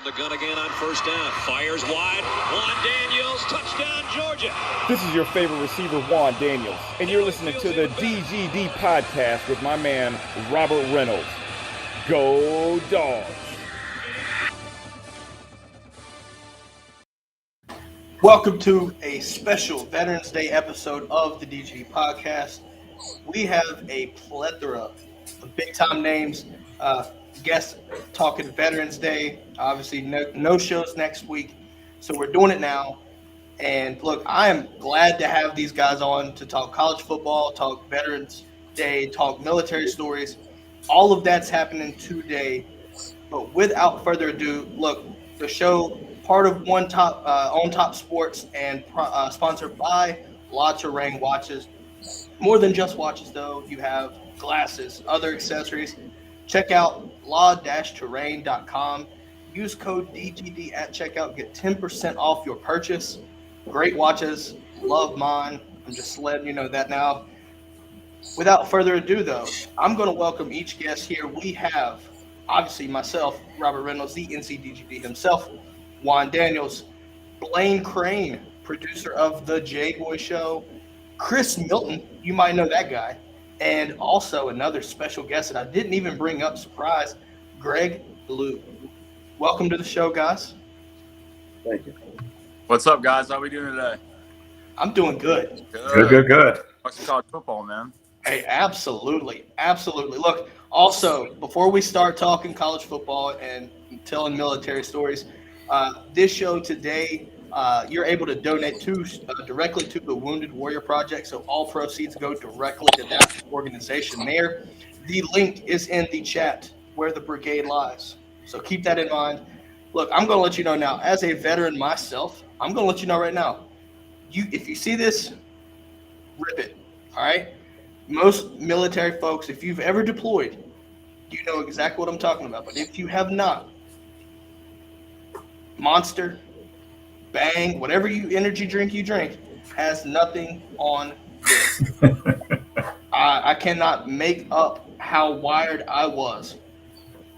the gun again on first down. Fires wide. Juan Daniels, touchdown, Georgia. This is your favorite receiver, Juan Daniels, and you're listening to the DGD podcast with my man, Robert Reynolds. Go Dogs! Welcome to a special Veterans Day episode of the DGD podcast. We have a plethora of big-time names, guests talking Veterans Day. Obviously, no shows next week, so we're doing it now. And look, I am glad to have these guys on to talk college football, talk Veterans Day, talk military stories. All of that's happening today. But without further ado, look, the show, part of On Top Sports and sponsored by La Terrain Watches. More than just watches, though. You have glasses, other accessories. Check out la-terrain.com. Use code DGD at checkout. Get 10% off your purchase. Great watches. Love mine. I'm just letting you know that now. Without further ado, though, I'm going to welcome each guest here. We have, obviously, myself, Robert Reynolds, the NCDGD himself, Juan Daniels, Blaine Crane, producer of The J-Boy Show, Chris Milton, you might know that guy, and also another special guest that I didn't even bring up, surprise, Greg Blue. Welcome to the show, guys. Thank you. What's up, guys? How we doing today? I'm doing good. Good. Watching college football, man. Hey, absolutely. Look, also, before we start talking college football and telling military stories, this show today, you're able to donate directly to the Wounded Warrior Project, so all proceeds go directly to that organization there. The link is in the chat where the brigade lies, so keep that in mind. Look, I'm going to let you know now, as a veteran myself, I'm going to let you know right now, if you see this, rip it, all right? Most military folks, if you've ever deployed, you know exactly what I'm talking about, but if you have not, Monster, Bang, whatever energy drink you drink, has nothing on this. I cannot make up how wired I was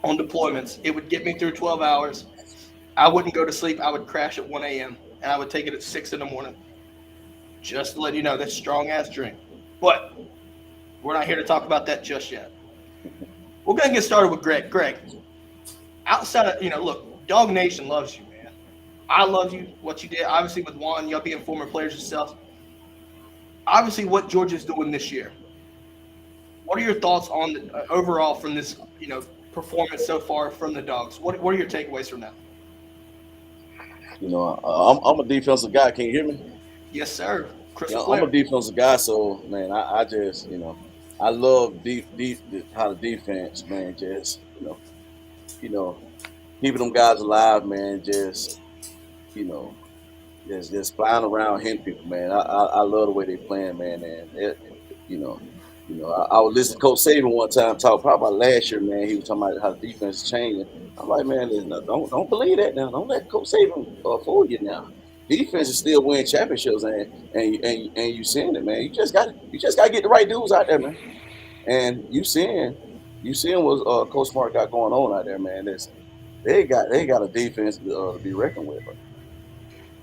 on deployments. It would get me through 12 hours. I wouldn't go to sleep. I would crash at 1 a.m. and I would take it at 6 in the morning. Just to let you know, that's strong-ass drink. But we're not here to talk about that just yet. We're going to get started with Greg. Greg, outside of, look, Dog Nation loves you. I love you, what you did. Obviously, with Juan, y'all being former players yourself. Obviously, what Georgia's doing this year. What are your thoughts on the overall from this, performance so far from the Dogs? What are your takeaways from that? I'm a defensive guy. Can you hear me? Yes, sir. I'm a defensive guy, so man, I just, I love how the defense, man, just, keeping them guys alive, man, just flying around hitting people, man. I love the way they playing, man. And I was listening to Coach Saban one time talk probably about last year, man. He was talking about how the defense is changing. I'm like, man, don't believe that now. Don't let Coach Saban fool you now. Defense is still winning championships, and you seeing it, man. You just got to get the right dudes out there, man. And you seeing what Coach Smart got going on out there, man. They got a defense to be reckoned with.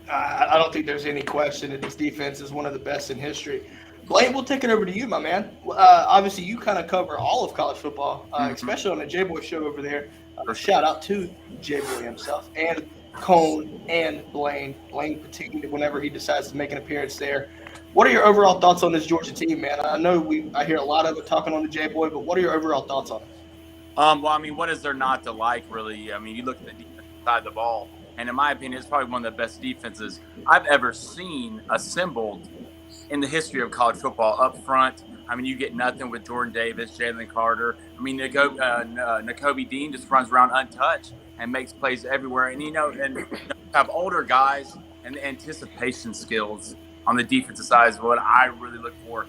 I don't think there's any question that this defense is one of the best in history. Blaine, we'll take it over to you, my man. Obviously, you kind of cover all of college football, especially on the J-Boy show over there. Shout out to J-Boy himself and Cone and Blaine. Blaine, particularly whenever he decides to make an appearance there. What are your overall thoughts on this Georgia team, man? I know I hear a lot of it talking on the J-Boy, but what are your overall thoughts on it? What is there not to like, really? You look at the defense side of the ball, and in my opinion, it's probably one of the best defenses I've ever seen assembled in the history of college football. Up front, you get nothing with Jordan Davis, Jalen Carter. Nakobe Dean just runs around untouched and makes plays everywhere. And have older guys and the anticipation skills on the defensive side is what I really look for.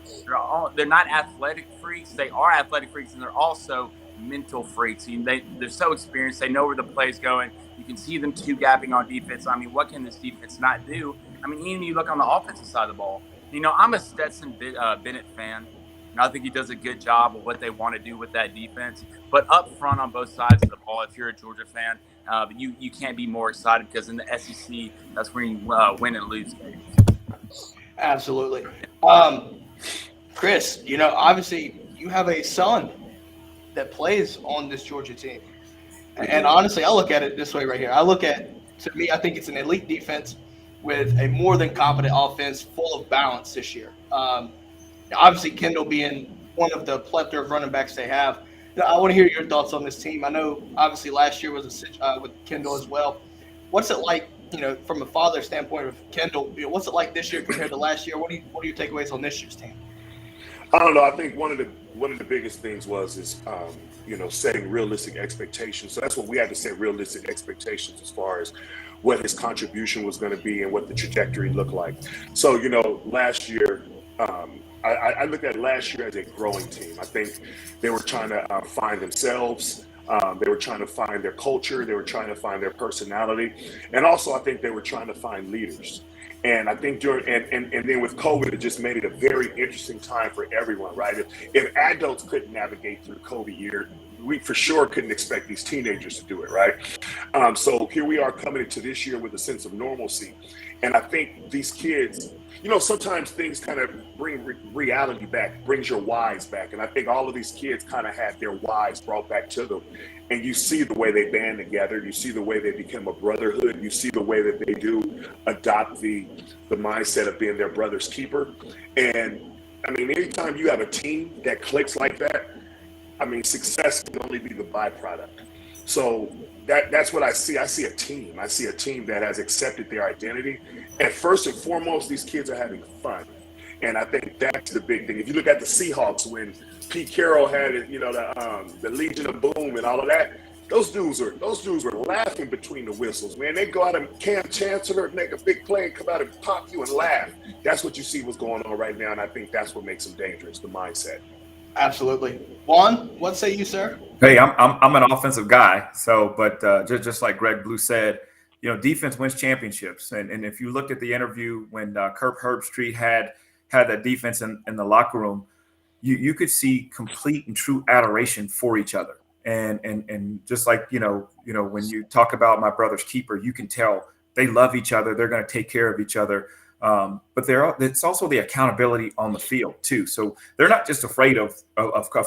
They're not athletic freaks. They are athletic freaks, and they're also mental freaks. They're so experienced. They know where the play's going. You can see them two-gapping on defense. What can this defense not do? Even you look on the offensive side of the ball. I'm a Stetson Bennett fan, and I think he does a good job of what they want to do with that defense. But up front on both sides of the ball, if you're a Georgia fan, But you can't be more excited because in the SEC, that's where you win and lose games. Absolutely. Chris, obviously you have a son that plays on this Georgia team. And honestly, I look at it this way right here. To me, I think it's an elite defense with a more than competent offense full of balance this year. Obviously, Kendall being one of the plethora of running backs they have. I want to hear your thoughts on this team. I know, obviously, last year was with Kendall as well. What's it like, from a father standpoint of Kendall? What's it like this year compared to last year? What are your takeaways on this year's team? I don't know. I think one of the biggest things is setting realistic expectations. So that's what we had to set realistic expectations as far as what his contribution was going to be and what the trajectory looked like. So last year, I look at last year as a growing team. I think they were trying to find themselves. They were trying to find their culture. They were trying to find their personality, and also I think they were trying to find leaders. And I think and then with COVID, it just made it a very interesting time for everyone, right? If adults couldn't navigate through COVID year, we for sure couldn't expect these teenagers to do it, right? So here we are coming into this year with a sense of normalcy. And I think these kids, sometimes things kind of bring reality back, brings your whys back. And I think all of these kids kind of had their whys brought back to them. And you see the way they band together. You see the way they become a brotherhood. You see the way that they do adopt the mindset of being their brother's keeper. And I mean, anytime you have a team that clicks like that, I mean, success can only be the byproduct. So that's what I see. I see a team. I see a team that has accepted their identity. And first and foremost, these kids are having fun. And I think that's the big thing. If you look at the Seahawks, when Pete Carroll had it, the Legion of Boom and all of that, those dudes were laughing between the whistles, man. They go out and Cam Chancellor make a big play and come out and pop you and laugh. That's what you see what's going on right now, and I think that's what makes them dangerous, the mindset. Absolutely. Juan, what say you, sir? Hey, I'm an offensive guy, but just like Greg Blue said, defense wins championships. And if you looked at the interview when Kirk Herbstreit had that defense in the locker room, you could see complete and true adoration for each other. And just like when you talk about my brother's keeper, you can tell they love each other. They're going to take care of each other. But it's also the accountability on the field too. So they're not just afraid of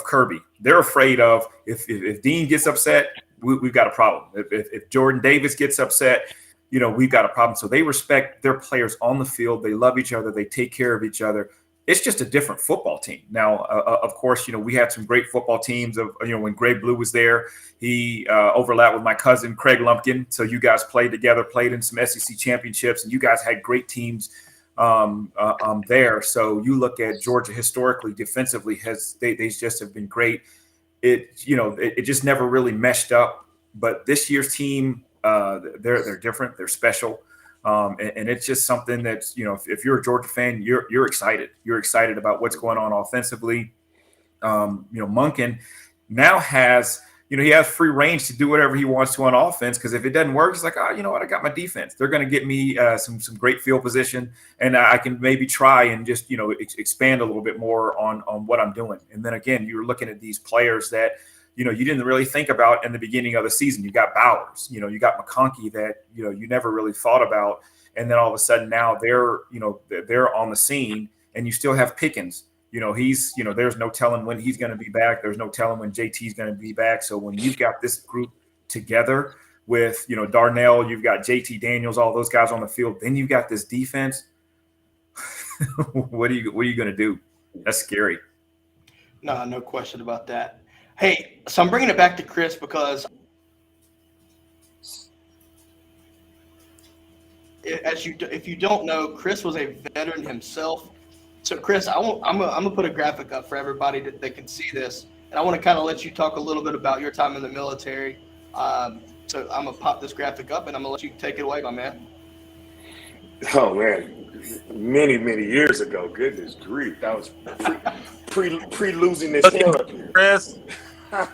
Kirby. They're afraid of if Dean gets upset, we've got a problem. If Jordan Davis gets upset, we've got a problem. So they respect their players on the field. They love each other. They take care of each other. It's just a different football team. Now, of course, we had some great football teams when Greg Blue was there, he overlapped with my cousin, Craig Lumpkin. So you guys played together, played in some SEC championships, and you guys had great teams there. So you look at Georgia historically, defensively, they just have been great. It just never really meshed up. But this year's team, they're different. They're special. And it's just something that's, if you're a Georgia fan, you're excited. You're excited about what's going on offensively. Monken now has, he has free range to do whatever he wants to on offense, because if it doesn't work, he's like, you know what, I got my defense. They're going to get me some great field position, and I can maybe try and just, expand a little bit more on what I'm doing. And then again, you're looking at these players that, you didn't really think about in the beginning of the season. You got Bowers, you got McConkey that, you never really thought about. And then all of a sudden now they're on the scene, and you still have Pickens. He's, there's no telling when he's going to be back. There's no telling when JT's going to be back. So when you've got this group together with, Darnell, you've got JT Daniels, all those guys on the field, then you've got this defense. What are you going to do? That's scary. No question about that. Hey, so I'm bringing it back to Chris because if you don't know, Chris was a veteran himself. So, Chris, I'm gonna put a graphic up for everybody that can see this, and I want to kind of let you talk a little bit about your time in the military. So I'm gonna pop this graphic up, and I'm gonna let you take it away, my man. Oh man, many years ago. Goodness grief, that was pre losing this hair up here. Chris. Oh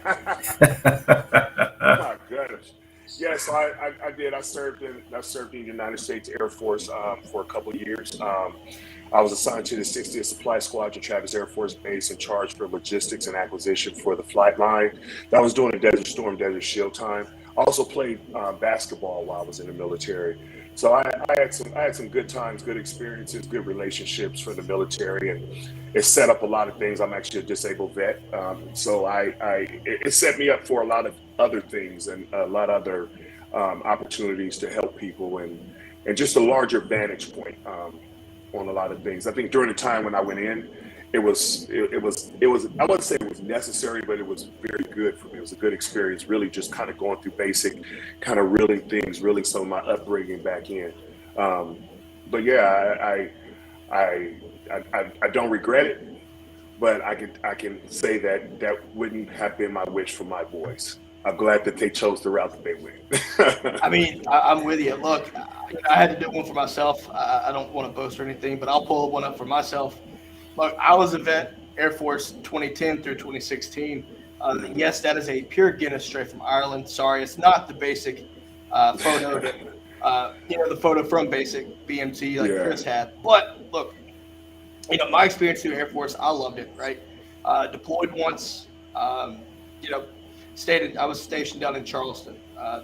my goodness. Yes, I did. I served in the United States Air Force for a couple of years. I was assigned to the 60th Supply Squadron, Travis Air Force Base, in charge for logistics and acquisition for the flight line. That was during the Desert Storm, Desert Shield time. Also played basketball while I was in the military. So I had some good times, good experiences, good relationships for the military, and it set up a lot of things. I'm actually a disabled vet, so it set me up for a lot of other things and a lot of other opportunities to help people and just a larger vantage point on a lot of things. I think during the time when I went in, it was I wouldn't say it was necessary, but it was very good for me. It was a good experience, really just kind of going through basic, kind of reeling things, really some of my upbringing back in. But yeah, I don't regret it, but I can say that wouldn't have been my wish for my boys. I'm glad that they chose the route that they went. I mean, I'm with you. Look, I had to do one for myself. I don't want to boast or anything, but I'll pull one up for myself. Look, I was a vet, Air Force 2010 through 2016. Yes, that is a pure Guinness straight from Ireland. Sorry, it's not the basic photo that, the photo from basic BMT like Chris had. But look, my experience through Air Force, I loved it, right? Deployed once, I was stationed down in Charleston,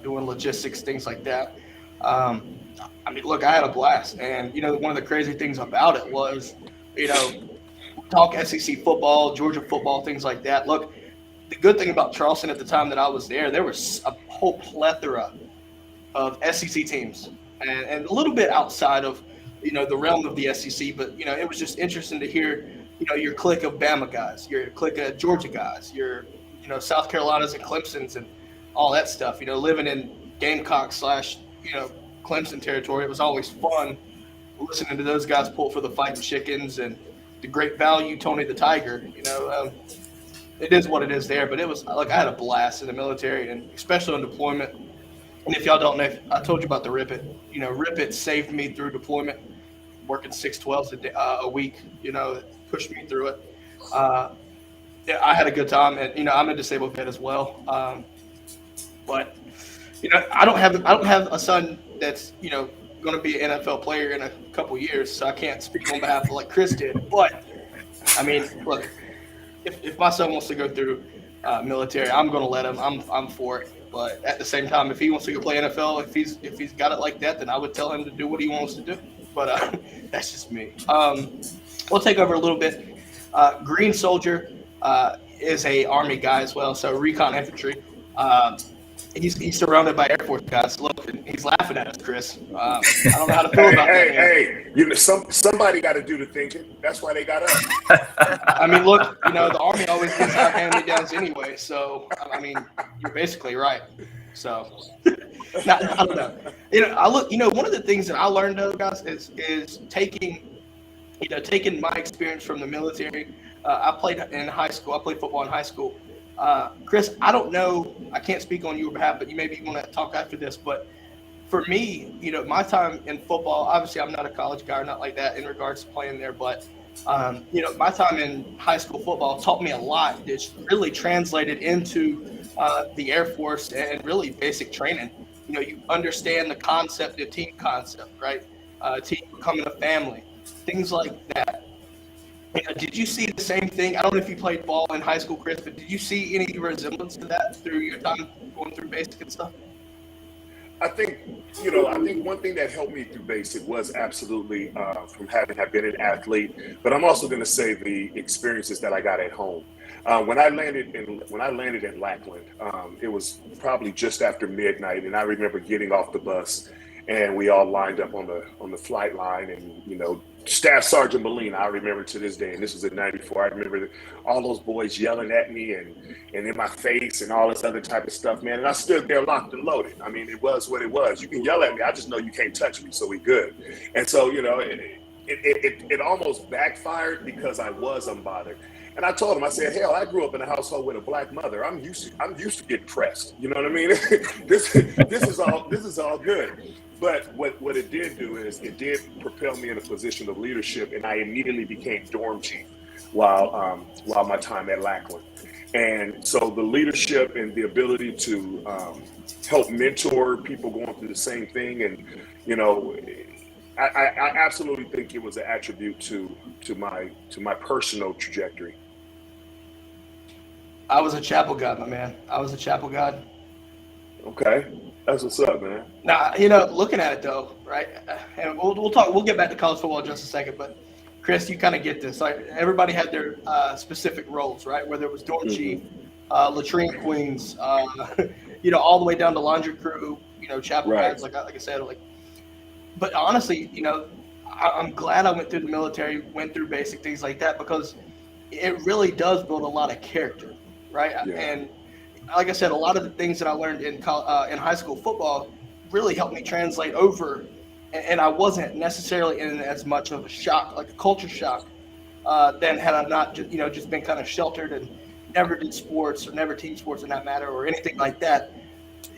doing logistics, things like that. I mean, look, I had a blast. And, one of the crazy things about it was, talk SEC football, Georgia football, things like that. Look, the good thing about Charleston at the time that I was there was a whole plethora of SEC teams and a little bit outside of, the realm of the SEC. But, it was just interesting to hear, your clique of Bama guys, your clique of Georgia guys, your, South Carolinas and Clemsons and all that stuff. Living in Gamecock / Clemson territory, it was always fun listening to those guys pull for the fighting chickens and the great value Tony the Tiger. It is what it is there, but it was like I had a blast in the military, and especially on deployment. And if y'all don't know, I told you about the Rip It. Rip It saved me through deployment, working 6/12s a week. Pushed me through it. I had a good time, and I'm a disabled vet as well. But I don't have a son that's going to be an NFL player in a couple years, so I can't speak on behalf of like Chris did. But I mean, look, if my son wants to go through military, I'm going to let him. I'm for it. But at the same time, if he wants to go play NFL, if he's got it like that, then I would tell him to do what he wants to do. But that's just me. We'll take over a little bit. Green Soldier is a Army guy as well, so recon infantry. He's surrounded by Air Force guys. Look, he's laughing at us, Chris. I don't know how to feel about that. Hey, somebody got to do the thinking. That's why they got us. I mean, look, the Army always gets our hand-me-downs anyway. So, I mean, you're basically right. So, I don't know. One of the things that I learned, though, guys, is taking my experience from the military. I played in high school. I played football in high school. Chris, I don't know. I can't speak on your behalf, but you maybe want to talk after this. But for me, my time in football, obviously I'm not a college guy or not like that in regards to playing there. But, my time in high school football taught me a lot. It's really translated into the Air Force and really basic training. You understand the concept, the team concept, right? Team becoming a family, things like that. Did you see the same thing? I don't know if you played ball in high school, Chris, but did you see any resemblance to that through your time going through basic and stuff? I think one thing that helped me through basic was absolutely from having been an athlete, but I'm also going to say the experiences that I got at home. When I landed in Lackland, it was probably just after midnight, and I remember getting off the bus, and we all lined up on the flight line, and Staff Sergeant Molina, I remember to this day, and this was in '94. I remember all those boys yelling at me and in my face and all this other type of stuff, man. And I stood there locked and loaded. I mean, it was what it was. You can yell at me, I just know you can't touch me, so we good. And so, it almost backfired because I was unbothered. And I told him, I said, hell, I grew up in a household with a black mother. I'm used to getting pressed. You know what I mean? This is all good. But what it did do is it did propel me in a position of leadership, and I immediately became dorm chief while my time at Lackland. And so the leadership and the ability to help mentor people going through the same thing, and I absolutely think it was an attribute to my personal trajectory. I was a chapel guy, my man. I was a chapel guy. Okay, that's what's up, man. Now, looking at it though, right? And we'll talk. We'll get back to college football in just a second, but Chris, you kind of get this. Like everybody had their specific roles, right? Whether it was dorm chief, latrine queens, all the way down to laundry crew, chapel Right. guys, like I said, like. But honestly, I'm glad I went through the military, went through basic things like that, because it really does build a lot of character, right? Yeah. And like I said, a lot of the things that I learned in high school football really helped me translate over, and I wasn't necessarily in as much of a shock, like a culture shock, than had I not, just been kind of sheltered and never did sports or never team sports in that matter or anything like that.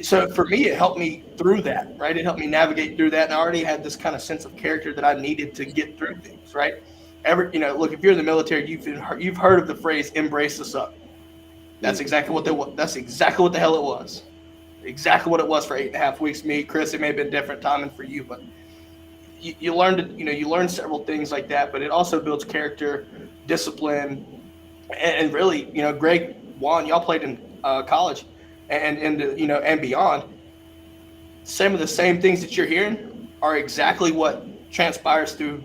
So for me, it helped me through that, right? It helped me navigate through that, and I already had this kind of sense of character that I needed to get through things, right? Look, if you're in the military, you've heard of the phrase "embrace the suck." That's exactly what That's exactly what the hell it was. Exactly what it was for 8.5 weeks. Me, Chris, it may have been different timing for you, but you learn several things like that. But it also builds character, discipline, and really, Greg, Juan, y'all played in college, and beyond. Some of the same things that you're hearing are exactly what transpires through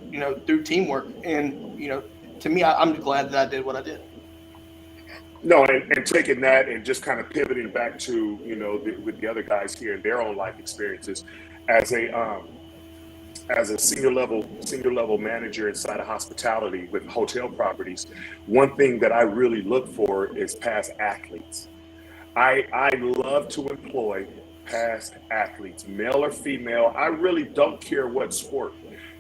teamwork. And to me, I'm glad that I did what I did. No, and taking that and just kind of pivoting back to with the other guys here and their own life experiences as a senior level manager inside of hospitality with hotel properties. One thing that I really look for is past athletes. I love to employ past athletes, male or female. I really don't care what sport.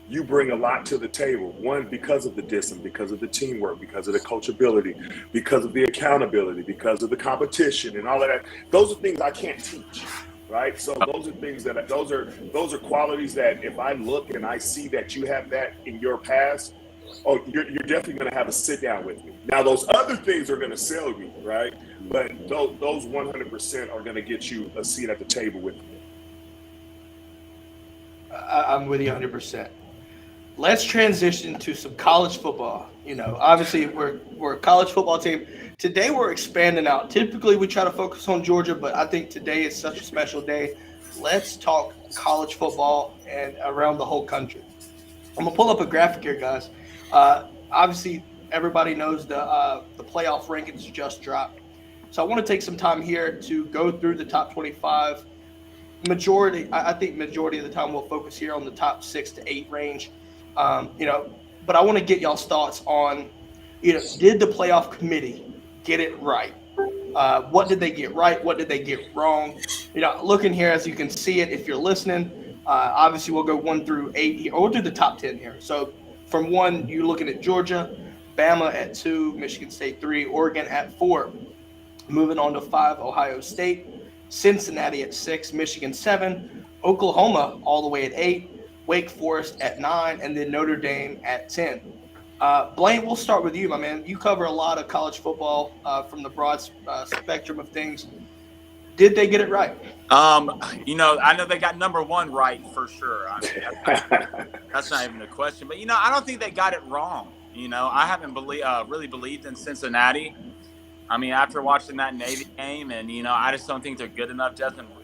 You bring a lot to the table. One, because of the discipline, because of the teamwork, because of the coachability, because of the accountability, because of the competition and all of that. Those are things I can't teach, right? So those are things those are qualities that if I look and I see that you have that in your past, you're definitely going to have a sit down with me. Now, those other things are going to sell you, right? But those 100% are going to get you a seat at the table with me. I'm with you 100%. Let's transition to some college football. Obviously we're a college football team. Today we're expanding out. Typically we try to focus on Georgia, but I think today is such a special day. Let's talk college football and around the whole country. I'm gonna pull up a graphic here, guys. Obviously everybody knows the playoff rankings just dropped. So I want to take some time here to go through the top 25. I think majority of the time we'll focus here on the top 6 to 8 range. But I want to get y'all's thoughts on, did the playoff committee get it right? What did they get right? What did they get wrong? Looking here, as you can see it, if you're listening, obviously we'll go 1 through 8 here, or we'll do the top 10 here. So from 1, you're looking at Georgia, Bama at 2, Michigan State 3, Oregon at 4. Moving on to 5, Ohio State, Cincinnati at 6, Michigan 7, Oklahoma all the way at 8, Wake Forest at 9, and then Notre Dame at 10. Blaine, we'll start with you, my man. You cover a lot of college football from the broad spectrum of things. Did they get it right? I know they got number 1 right for sure. I mean, that's not even a question. But, I don't think they got it wrong. I haven't really believed in Cincinnati. I mean, after watching that Navy game, and, I just don't think they're good enough.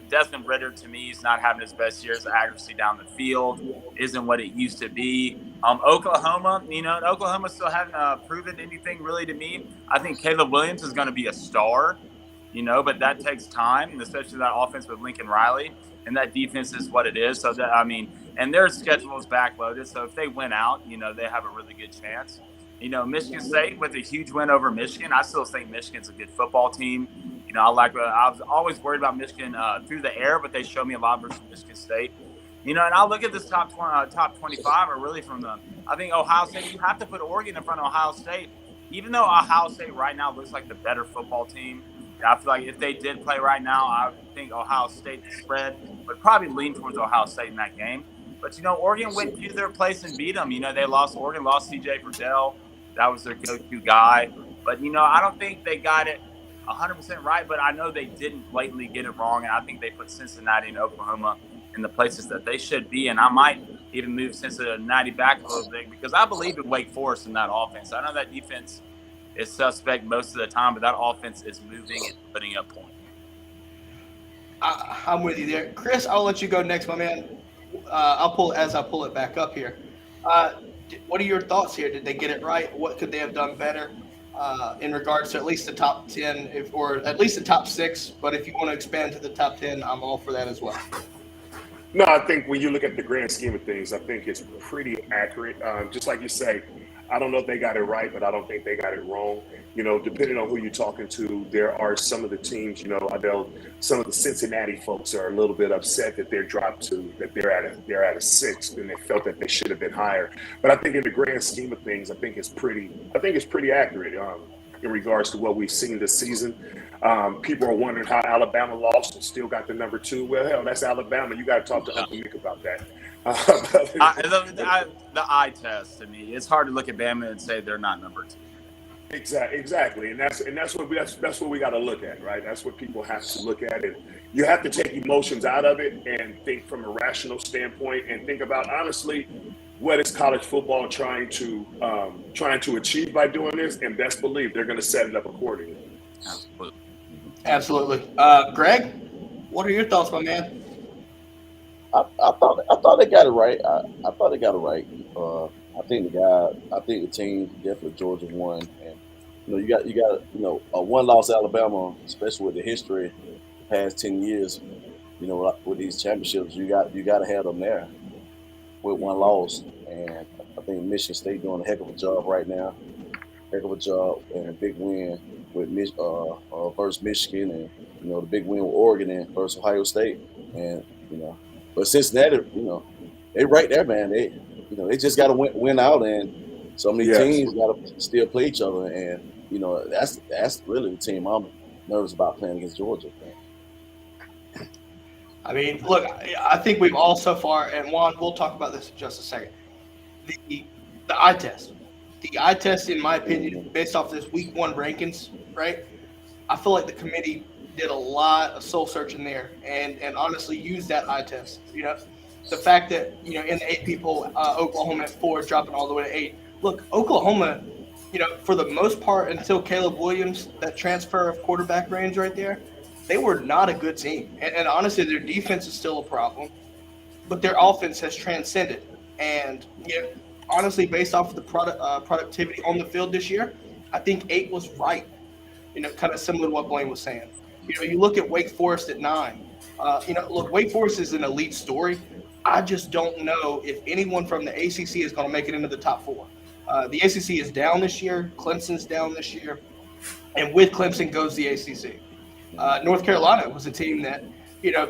Desmond Ridder, to me, is not having his best years. Accuracy down the field isn't what it used to be. Oklahoma, Oklahoma still hasn't proven anything really to me. I think Caleb Williams is going to be a star, but that takes time, and especially that offense with Lincoln Riley, and that defense is what it is. So, and their schedule is backloaded, so if they win out, they have a really good chance. Michigan State with a huge win over Michigan. I still think Michigan's a good football team. I was always worried about Michigan through the air, but they showed me a lot versus Michigan State. And I'll look at this top 25 or really I think Ohio State, you have to put Oregon in front of Ohio State. Even though Ohio State right now looks like the better football team, I feel like if they did play right now, I think Ohio State spread would probably lean towards Ohio State in that game. But, Oregon went to their place and beat them. Oregon lost C.J. Verdell. That was their go-to guy. But, I don't think they got it 100% right, but I know they didn't blatantly get it wrong, and I think they put Cincinnati and Oklahoma in the places that they should be, and I might even move Cincinnati back a little bit because I believe in Wake Forest in that offense. I know that defense is suspect most of the time, but that offense is moving and putting up points. I'm with you there, Chris. I'll let you go next, my man. I'll pull it back up here. What are your thoughts here? Did they get it right? What could they have done better in regards to at least the top 10, or at least the top 6? But if you want to expand to the top 10, I'm all for that as well. No, I think when you look at the grand scheme of things, I think it's pretty accurate. Just like you say, I don't know if they got it right, but I don't think they got it wrong. Depending on who you're talking to, there are some of the teams, I know some of the Cincinnati folks are a little bit upset that they're at a 6 and they felt that they should have been higher. But I think in the grand scheme of things, I think it's pretty accurate in regards to what we've seen this season. People are wondering how Alabama lost and still got the number 2. Well, hell, that's Alabama. You got to talk to Uncle Nick about that. The eye test to me, it's hard to look at Bama and say they're not number 2. Exactly, and that's what we got to look at, right? That's what people have to look at, and you have to take emotions out of it and think from a rational standpoint, and think about honestly what is college football trying to achieve by doing this, and best believe they're going to set it up accordingly. Absolutely. Greg, what are your thoughts, my man? I thought they got it right. I thought they got it right. I think the team definitely Georgia won, and you got a one-loss Alabama, especially with the history the past 10 years. With these championships, you got to have them there with one loss, and I think Michigan State doing a heck of a job right now. Heck of a job, and a big win with versus Michigan, and the big win with Oregon and versus Ohio State, and but Cincinnati, they right there, man. They just got to win out, and so many teams got to still play each other, and that's really the team I'm nervous about playing against Georgia. Man. I mean, look, I think we've all so far, and Juan, we'll talk about this in just a second. The eye test. The eye test, in my opinion, based off this week 1 rankings, right? I feel like the committee did a lot of soul searching there and honestly used that eye test. The fact that, in the 8 people, Oklahoma at 4, dropping all the way to 8. Look, Oklahoma, for the most part, until Caleb Williams, that transfer of quarterback range right there, they were not a good team. And honestly, their defense is still a problem, but their offense has transcended. And, honestly, based off of the productivity on the field this year, I think 8 was right. Kind of similar to what Blaine was saying. You look at Wake Forest at 9. Look, Wake Forest is an elite story. I just don't know if anyone from the ACC is going to make it into the top 4. The ACC is down this year. Clemson's down this year. And with Clemson goes the ACC. North Carolina was a team that,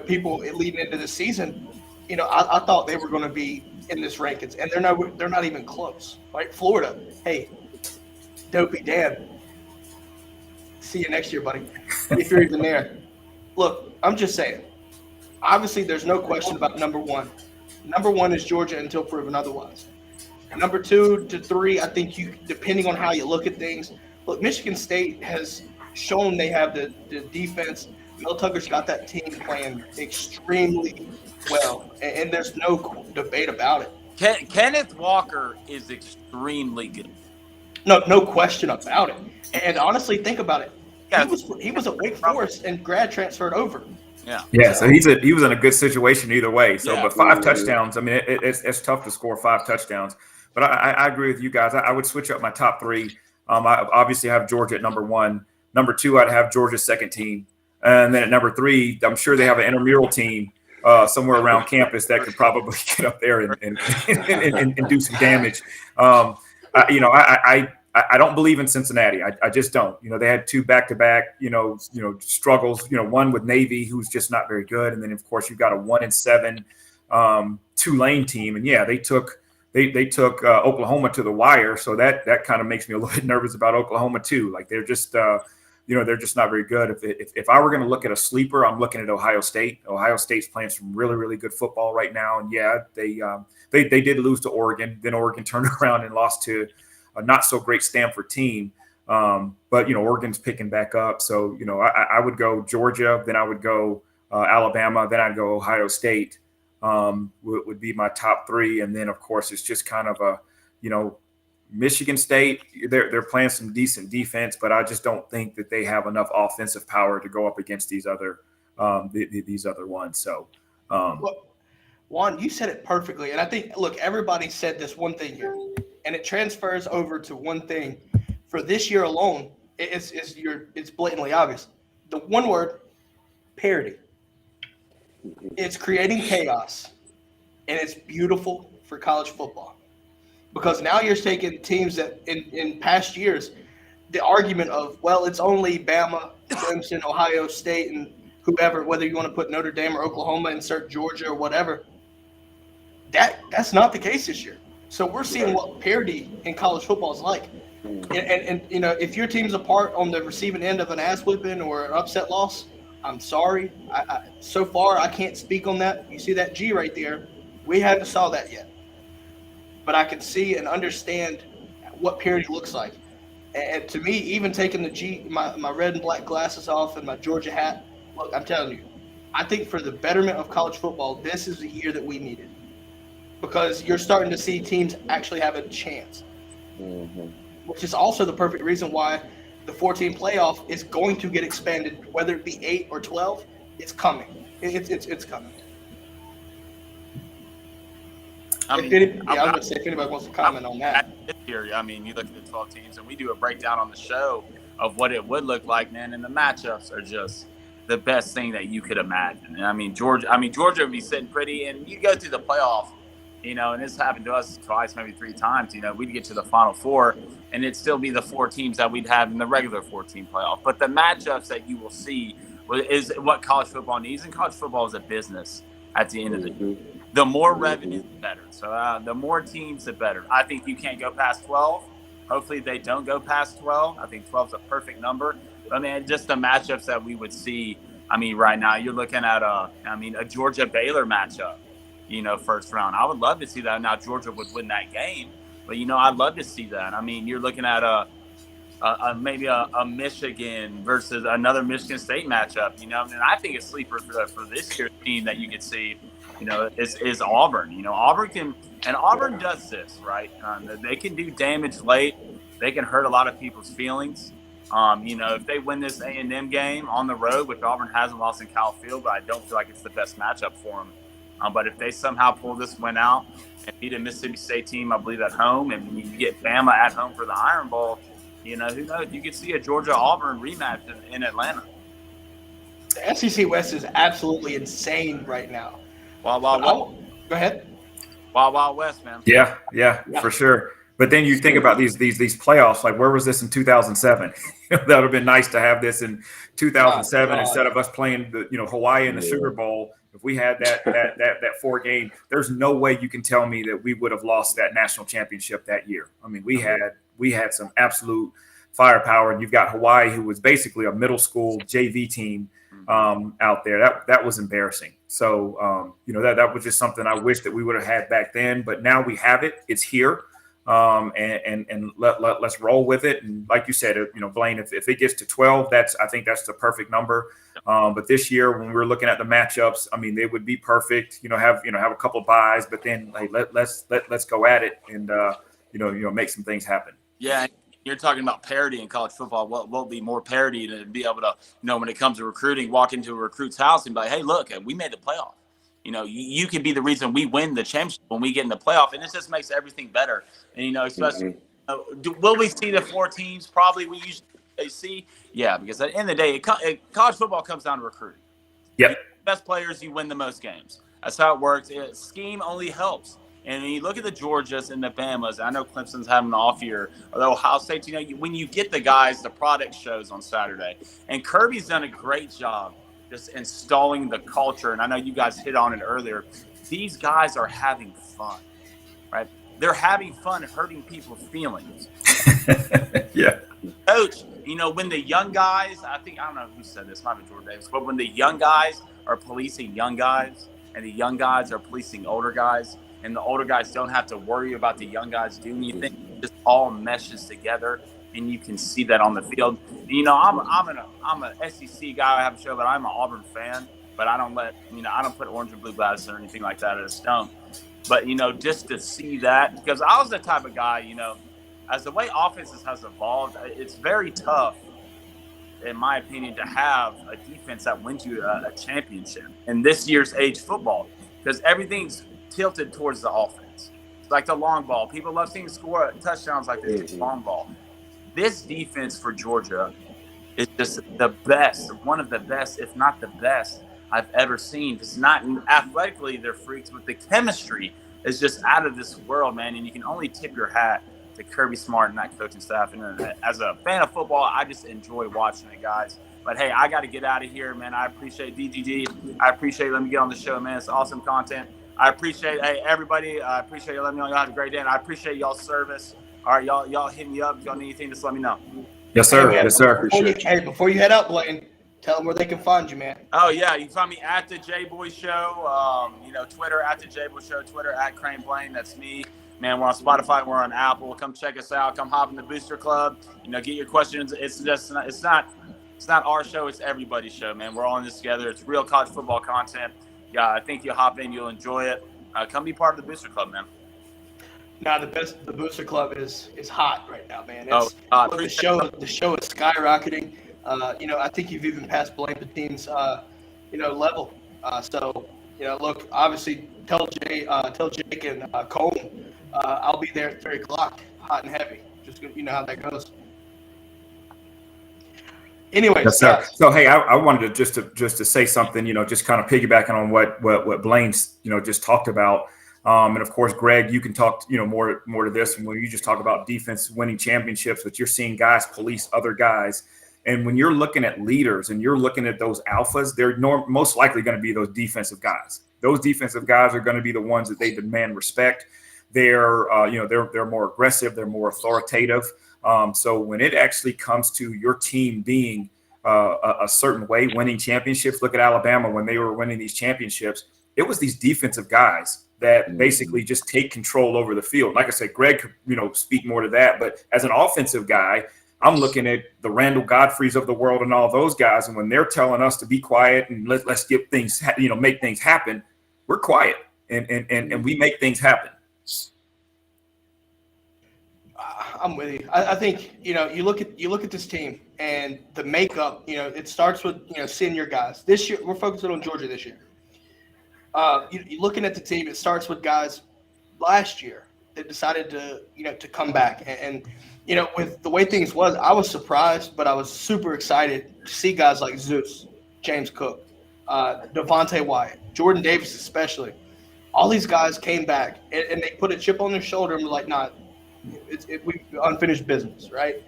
people leading into the season, I thought they were going to be in this rankings, and they're not even close. Right? Florida, hey, Dopey Dan, see you next year, buddy, if you're even there. Look, I'm just saying. Obviously, there's no question about number 1. Number 1 is Georgia until proven otherwise. Number 2 to 3, I think depending on how you look at things. Look, Michigan State has shown they have the defense. Mel Tucker's got that team playing extremely well, and there's no debate about it. Kenneth Walker is extremely good. No question about it. And honestly, think about it. He was at Wake Forest and grad transferred over. Yeah. So he was in a good situation either way. So, but 5 touchdowns. I mean, it's tough to score 5 touchdowns. But I agree with you guys. I would switch up my top 3. I obviously have Georgia at number 1. Number 2, I'd have Georgia's second team, and then at number 3, I'm sure they have an intramural team somewhere around campus that could probably get up there and do some damage. I don't believe in Cincinnati. I just don't. They had 2 back-to-back, struggles. One with Navy, who's just not very good, and then of course you've got a 1-7 Tulane team, and they took Oklahoma to the wire. So that kind of makes me a little bit nervous about Oklahoma too. Like they're just they're just not very good. If I were going to look at a sleeper, I'm looking at Ohio State. Ohio State's playing some really, really good football right now, and they did lose to Oregon. Then Oregon turned around and lost to a not so great Stanford team. But Oregon's picking back up. So I would go Georgia, then I would go Alabama, then I'd go Ohio State. Would be my top 3, and then of course it's just kind of a Michigan State. They're playing some decent defense, but I just don't think that they have enough offensive power to go up against these other these other ones. So, Well, Juan, you said it perfectly, and I think look, everybody said this one thing here, and it transfers over to one thing. For this year alone, it's blatantly obvious. The one word, parity. It's creating chaos, and it's beautiful for college football because now you're taking teams that in past years, the argument of, well, it's only Bama, Clemson, Ohio State, and whoever, whether you want to put Notre Dame or Oklahoma, insert Georgia or whatever, that's not the case this year. So we're seeing what parity in college football is like. And you know, if your team's a part on the receiving end of an ass whipping or an upset loss, I'm sorry. So far, I can't speak on that. You see that G right there? We haven't saw that yet. But I can see and understand what parity looks like. And to me, even taking the G, my red and black glasses off and my Georgia hat, look, I'm telling you, I think for the betterment of college football, this is the year that we needed. Because you're starting to see teams actually have a chance. Which is also the perfect reason why the 14 playoff is going to get expanded, whether it be 8 or 12, it's coming. It's coming. I was going to say, if anybody wants to comment on that. Here, I mean, you look at the 12 teams, and we do a breakdown on the show of what it would look like, man, and the matchups are just the best thing that you could imagine. And I mean, Georgia would be sitting pretty, and you go through the playoff, you know, and this happened to us twice, maybe 3 times, you know, we'd get to the Final Four, and it'd still be the 4 teams that we'd have in the regular 14 playoff. But the matchups that you will see is what college football needs, and college football is a business at the end of the day. The more revenue, the better. So the more teams, the better. I think you can't go past 12. Hopefully they don't go past 12. I think 12 is a perfect number. I mean, just the matchups that we would see. I mean, right now you're looking at a Georgia-Baylor matchup, you know, first round. I would love to see that. Now Georgia would win that game, but, you know, I'd love to see that. I mean, you're looking at maybe a Michigan versus another Michigan State matchup, you know. And I think a sleeper for this year's team that you could see, you know, is Auburn. You know, Auburn does this, right? They can do damage late. They can hurt a lot of people's feelings. You know, if they win this A&M game on the road, which Auburn hasn't lost in Cal Field, but I don't feel like it's the best matchup for them. But if they somehow pull this one out and beat a Mississippi State team, I believe, at home, and you get Bama at home for the Iron Bowl, you know, who knows? You could see a Georgia-Auburn rematch in Atlanta. The SEC West is absolutely insane right now. Go ahead. Wild West, man. Yeah, for sure. But then you think about these playoffs, like where was this in 2007? That would have been nice to have this in 2007 instead of us playing Hawaii in the Sugar Bowl. If we had that 4 game, there's no way you can tell me that we would have lost that national championship that year. I mean, we had some absolute firepower, and you've got Hawaii, who was basically a middle school JV team out there. That was embarrassing. So that was just something I wish that we would have had back then. But now we have it. It's here. And let's roll with it. And like you said, Blaine, if it gets to 12, I think that's the perfect number. But this year, when we were looking at the matchups, I mean, they would be perfect. Have a couple of buys, but then let's go at it and make some things happen. Yeah, you're talking about parity in college football. What will be more parity to be able to, when it comes to recruiting, walk into a recruit's house and be like, hey, look, we made the playoff. You can be the reason we win the championship when we get in the playoff, and it just makes everything better. And, especially, will we see the 4 teams? Probably we usually see. Yeah, because at the end of the day, college football comes down to recruiting. Yep. Best players, you win the most games. That's how it works. Scheme only helps. And when you look at the Georgias and the Bamas, I know Clemson's having an off year, or the Ohio State, when you get the guys, the product shows on Saturday. And Kirby's done a great job just installing the culture. And I know you guys hit on it earlier. These guys are having fun, right? They're having fun hurting people's feelings. Yeah. Coach, when the young guys, I don't know who said this, might be Jordan Davis, but when the young guys are policing young guys and the young guys are policing older guys and the older guys don't have to worry about the young guys doing anything, it just all meshes together. And you can see that on the field. I'm an SEC guy. I have a show, but I'm an Auburn fan. But I don't put orange and blue glasses or anything like that at a stone. But just to see that, because I was the type of guy, as the way offenses has evolved, it's very tough. in my opinion, to have a defense that wins you a championship in this year's age football, because everything's tilted towards the offense. It's like the long ball. People love seeing score touchdowns like this long ball. This defense for Georgia is just the best, one of the best, if not the best I've ever seen. It's not athletically they're freaks, but the chemistry is just out of this world, man. And you can only tip your hat to Kirby Smart and that coaching staff. And as a fan of football, I just enjoy watching it, guys. But hey, I got to get out of here, man. I appreciate DGD. I appreciate letting me get on the show, man. It's awesome content. I appreciate, hey, everybody. I appreciate you letting me know. Y'all have a great day. And I appreciate y'all's service. All right, y'all hit me up. If y'all need anything, just let me know. Yes, sir. Yes, sir. Before you head out, Blaine, tell them where they can find you, man. Oh, yeah. You can find me at the J-Boy Show. Twitter at the J-Boy Show. Twitter at Crane Blaine. That's me. Man, we're on Spotify. We're on Apple. Come check us out. Come hop in the Booster Club. Get your questions. It's not our show. It's everybody's show, man. We're all in this together. It's real college football content. Yeah, I think you'll hop in. You'll enjoy it. Come be part of the Booster Club, man. Now the Booster Club is hot right now, man. The show is skyrocketing. I think you've even passed Blaine Patine's level. Look, obviously tell Jake and Cole, I'll be there at 3 o'clock, hot and heavy. Just how that goes. Anyways, yes, sir. So hey, I wanted to just to say something, just kind of piggybacking on what Blaine's just talked about. And of course, Greg, you can talk, more to this. And when you just talk about defense winning championships, but you're seeing guys police other guys. And when you're looking at leaders and you're looking at those alphas, they're most likely going to be those defensive guys. Those defensive guys are going to be the ones that they demand respect. They're more aggressive. They're more authoritative. So when it actually comes to your team being a certain way, winning championships, look at Alabama when they were winning these championships. It was these defensive guys that basically just take control over the field. Like I said, Greg could, speak more to that. But as an offensive guy, I'm looking at the Randall Godfreys of the world and all those guys. And when they're telling us to be quiet and let's get things, make things happen, we're quiet and we make things happen. I'm with you. I think, you look at this team and the makeup, it starts with, seeing your guys. This year, we're focusing on Georgia this year. You're looking at the team, it starts with guys last year that decided to come back. And with the way things was, I was surprised, but I was super excited to see guys like Zeus, James Cook, Devontae Wyatt, Jordan Davis especially. All these guys came back, and they put a chip on their shoulder and were like, nah, we unfinished business, right?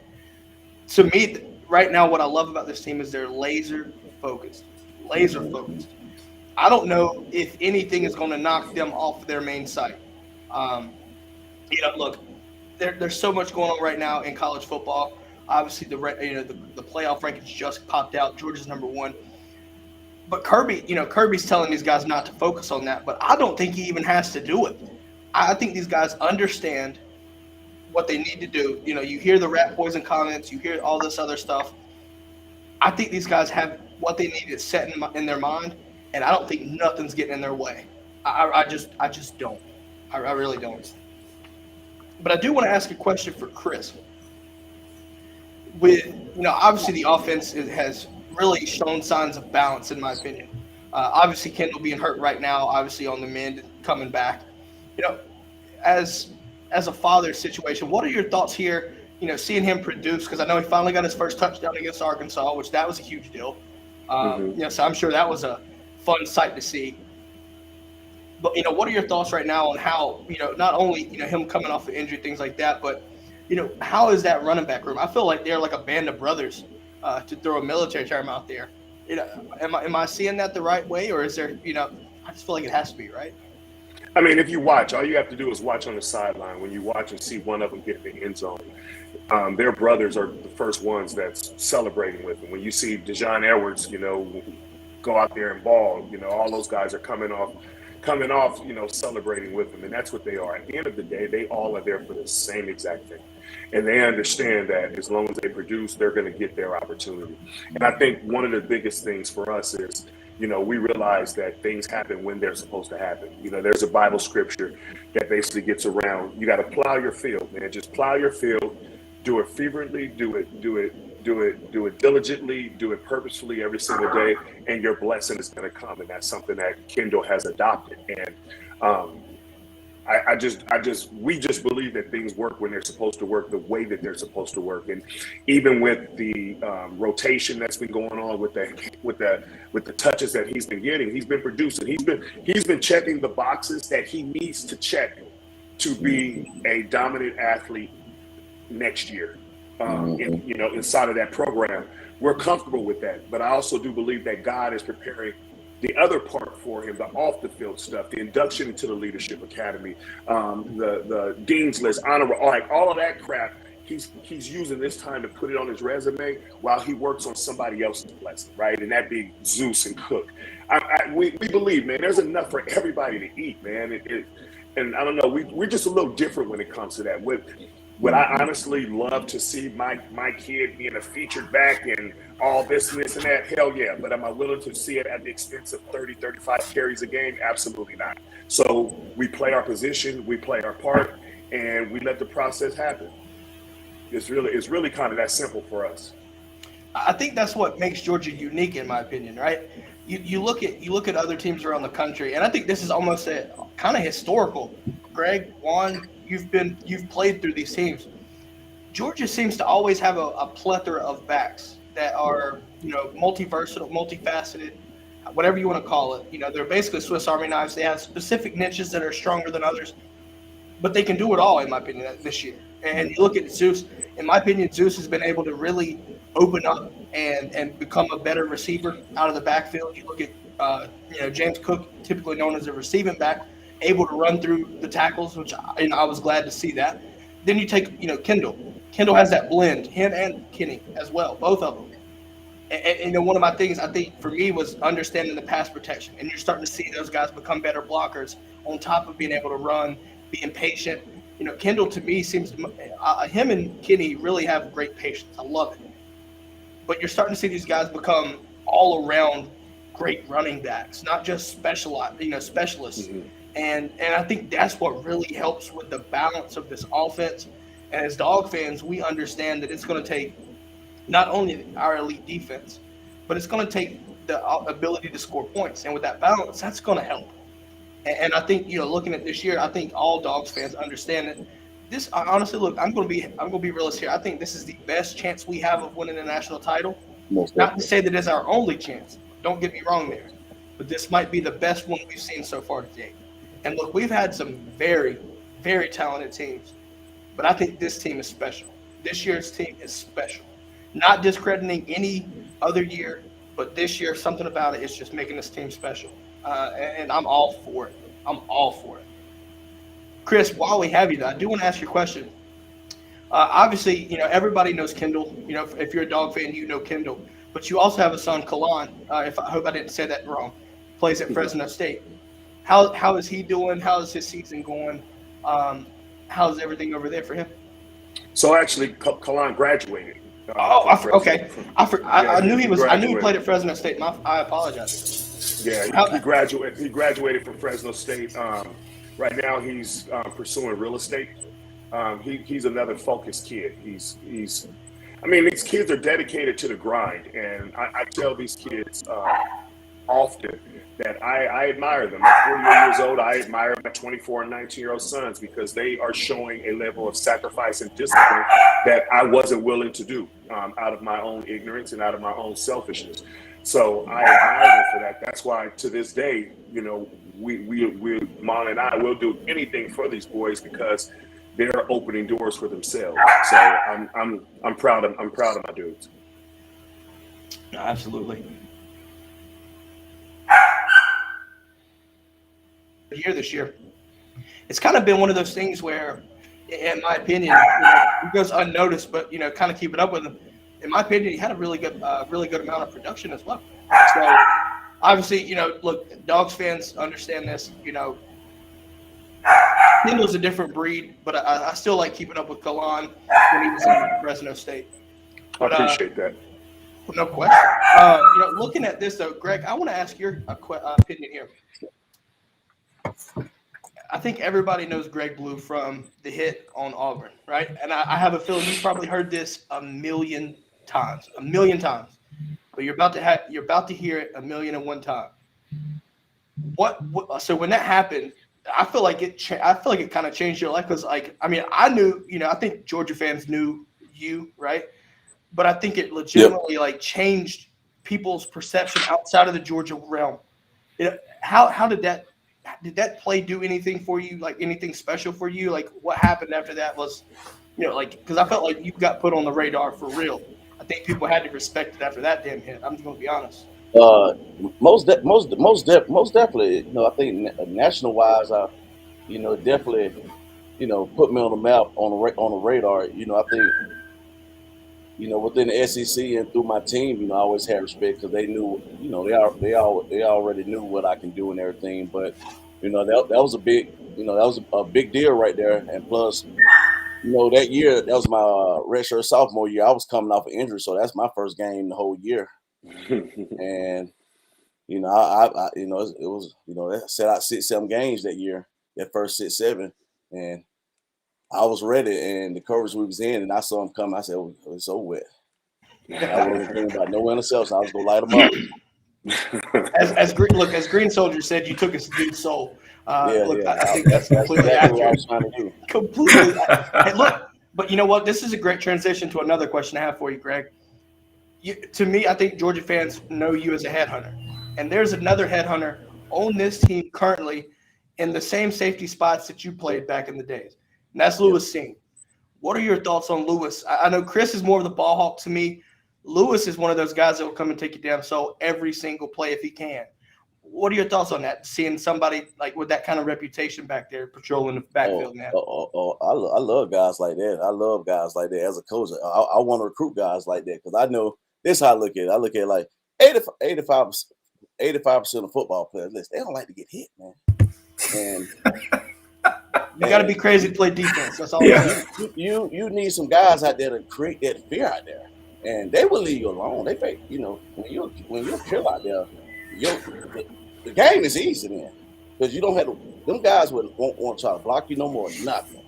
To me, right now, what I love about this team is they're laser focused. I don't know if anything is going to knock them off their main site. Look, there's so much going on right now in college football. Obviously, the playoff rankings just popped out. Georgia's number 1. But Kirby's telling these guys not to focus on that. But I don't think he even has to do it. I think these guys understand what they need to do. You hear the rat poison comments, you hear all this other stuff. I think these guys have what they need to set in their mind, and I don't think nothing's getting in their way. I just don't. I really don't. But I do want to ask a question for Chris. With obviously the offense has really shown signs of balance, in my opinion. Obviously Kendall being hurt right now, obviously on the mend, coming back. As a father situation, what are your thoughts here? Seeing him produce, because I know he finally got his first touchdown against Arkansas, which that was a huge deal. So I'm sure that was a fun sight to see. But what are your thoughts right now on how not only him coming off the injury, things like that, but how is that running back room? I feel like they're like a band of brothers, to throw a military term out there. Am I seeing that the right way, or is there I just feel like it has to be, right? I mean, if you watch, all you have to do is watch on the sideline. When you watch and see one of them get in the end zone, their brothers are the first ones that's celebrating with them. When you see Dejon Edwards, go out there and ball, all those guys are coming off, celebrating with them. And that's what they are. At the end of the day, they all are there for the same exact thing. And they understand that as long as they produce, they're going to get their opportunity. And I think one of the biggest things for us is, we realize that things happen when they're supposed to happen. There's a Bible scripture that basically gets around, you got to plow your field, man. Just plow your field, do it fervently, do it do it diligently, do it purposefully every single day, and your blessing is going to come. And that's something that Kendall has adopted. And we just believe that things work when they're supposed to work, the way that they're supposed to work. And even with the rotation that's been going on with the touches that he's been getting, he's been producing. He's been checking the boxes that he needs to check to be a dominant athlete next year. Inside of that program, we're comfortable with that. But I also do believe that God is preparing the other part for him, the off the field stuff, the induction into the Leadership Academy, the Dean's List, honor, like all of that crap. He's using this time to put it on his resume while he works on somebody else's blessing, right? And that being Zeus and Cook. We believe, man, there's enough for everybody to eat, man. And I don't know, we're just a little different when it comes to that. Would I honestly love to see my kid being a featured back and all this and that? Hell yeah. But am I willing to see it at the expense of 30, 35 carries a game? Absolutely not. So we play our position, we play our part, and we let the process happen. It's really kind of that simple for us. I think that's what makes Georgia unique, in my opinion, right? You look at other teams around the country, and I think this is almost a kind of historical. Greg, Juan, you've played through these teams. Georgia seems to always have a plethora of backs that are, multi-versatile, multifaceted, whatever you want to call it. They're basically Swiss Army knives. They have specific niches that are stronger than others, but they can do it all, in my opinion, this year. And you look at Zeus. In my opinion, Zeus has been able to really open up and become a better receiver out of the backfield. You look at James Cook, typically known as a receiving back, able to run through the tackles, which I was glad to see that. Then you take Kendall. Kendall has that blend, him and Kenny as well, both of them. And one of my things I think for me was understanding the pass protection, and you're starting to see those guys become better blockers on top of being able to run, being patient. Kendall to me seems him and Kenny really have great patience. I love it. But you're starting to see these guys become all around great running backs, not just specialists. Mm-hmm. And I think that's what really helps with the balance of this offense. And as Dog fans, we understand that it's going to take not only our elite defense, but it's going to take the ability to score points. And with that balance, that's going to help. And I think, looking at this year, I think all Dogs fans understand that this. Honestly, look, I'm going to be realist here. I think this is the best chance we have of winning a national title. Not to say that it's our only chance. Don't get me wrong there, but this might be the best one we've seen so far today. And look, we've had some very, very talented teams, but I think this team is special. This year's team is special. Not discrediting any other year, but this year, something about it is just making this team special. And I'm all for it. I'm all for it. Chris, while we have you, though, I do want to ask you a question. Obviously, everybody knows Kendall. If you're a Dog fan, you know Kendall. But you also have a son, Kalan. I hope I didn't say that wrong. Plays at Fresno State. How is he doing? How is his season going? How's everything over there for him? So actually, Kalan graduated. Okay. I knew he was. I knew he played at Fresno State. I apologize. Yeah, he graduated from Fresno State. Right now, he's pursuing real estate. He's another focused kid. He's. These kids are dedicated to the grind, and I tell these kids often that I admire them. At 48 years old, I admire my 24 and 19-year-old sons because they are showing a level of sacrifice and discipline that I wasn't willing to do out of my own ignorance and out of my own selfishness. So I admire them for that. That's why to this day, we Mon and I will do anything for these boys because they're opening doors for themselves. So I'm proud of my dudes. Absolutely. This year, it's kind of been one of those things where, in my opinion, it goes unnoticed, but kind of keep it up with him. In my opinion, he had a really good amount of production as well. So obviously, look, Dogs fans understand this. Kendall's a different breed, but I still like keeping up with Kalan when he was in Fresno State. But, I appreciate that. No question. Looking at this though, Greg, I want to ask your opinion here. I think everybody knows Greg Blue from the hit on Auburn, right? And I have a feeling you've probably heard this a million times, a million times. But you're about to hear it 1,000,001 time. So when that happened, I feel like it kind of changed your life because, like, I mean, I knew, I think Georgia fans knew you, right? But I think it legitimately like changed people's perception outside of the Georgia realm. How did that play do anything for you? Like anything special for you? Like what happened after that was, like because I felt like you got put on the radar for real. I think people had to respect it after that damn hit. I'm just gonna be honest. Most definitely. I think national wise, definitely, put me on the map on the radar. I think, within the SEC and through my team, I always had respect because they knew, they already knew what I can do and everything. But that was a big deal right there. And plus, that year, that was my redshirt sophomore year. I was coming off an injury, so that's my first game the whole year. And it was they set out 6-7 games that year, that first 6-7, and I was ready. And the coverage we was in, and I saw him come. I said, "Oh, it's so wet." I wasn't thinking about no interception. I was gonna light him up. As Green Soldier said, you took his dude's soul. I think that's completely exactly accurate. what I was trying to do. Completely. Hey, look, but you know what? This is a great transition to another question I have for you, Greg. To me, I think Georgia fans know you as a headhunter. And there's another headhunter on this team currently in the same safety spots that you played back in the days. And that's Lewis Singh. What are your thoughts on Lewis? I know Chris is more of the ball hawk to me. Lewis is one of those guys that will come and take you down so every single play if he can. What are your thoughts on that? Seeing somebody like with that kind of reputation back there patrolling the backfield now. I love guys like that. I love guys like that as a coach. I want to recruit guys like that because I know this is how I look at it. I look at it like 85% of football players, they don't like to get hit, man. And you got to be crazy to play defense. That's all. You need some guys out there to create that fear out there, and they will leave you alone. They think, when you're kill out there, the game is easy then because you don't have them guys won't want to try to block you no more. Nothing.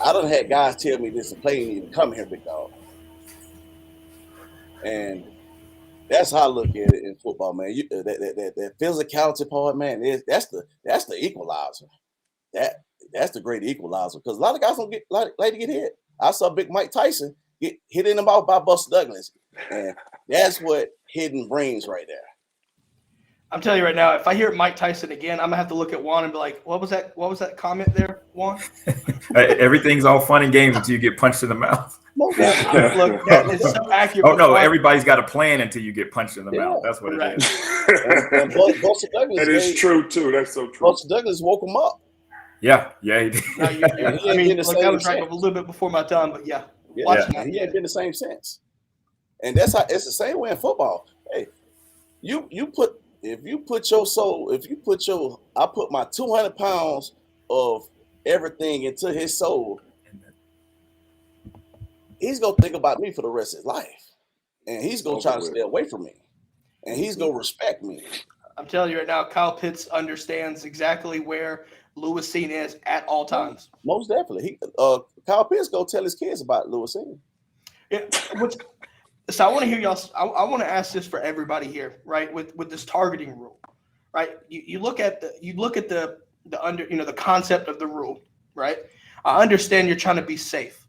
I done had guys tell me this play ain't even come here, big dog. And that's how I look at it in football, man. That physicality part, man, that's the equalizer. That's the great equalizer because a lot of guys don't like to get hit. I saw Big Mike Tyson get hit in the mouth by Buster Douglas, and that's what hitting brings right there. I'm telling you right now, if I hear Mike Tyson again, I'm gonna have to look at Juan and be like, "What was that? What was that comment there, Juan?" Everything's all fun and games until you get punched in the mouth. Look, that is so accurate. Oh no, everybody's got a plan until you get punched in the mouth. That's what it is. And Buster Douglas, that is true too. That's so true. Buster Douglas woke him up. Yeah, he did. No, that was right a little bit before my time, but yeah. He ain't been the same since. And that's how it's the same way in football. Hey, I put my 200 pounds of everything into his soul, he's gonna think about me for the rest of his life, and he's gonna try to stay away from me, and he's gonna respect me. I'm telling you right now, Kyle Pitts understands exactly where Lewis Singh is at all times. Most definitely, Kyle Pitts go tell his kids about Lewis Singh. Yeah, so I want to hear y'all. I want to ask this for everybody here, right? With this targeting rule, right? You look at the the concept of the rule, right? I understand you're trying to be safe,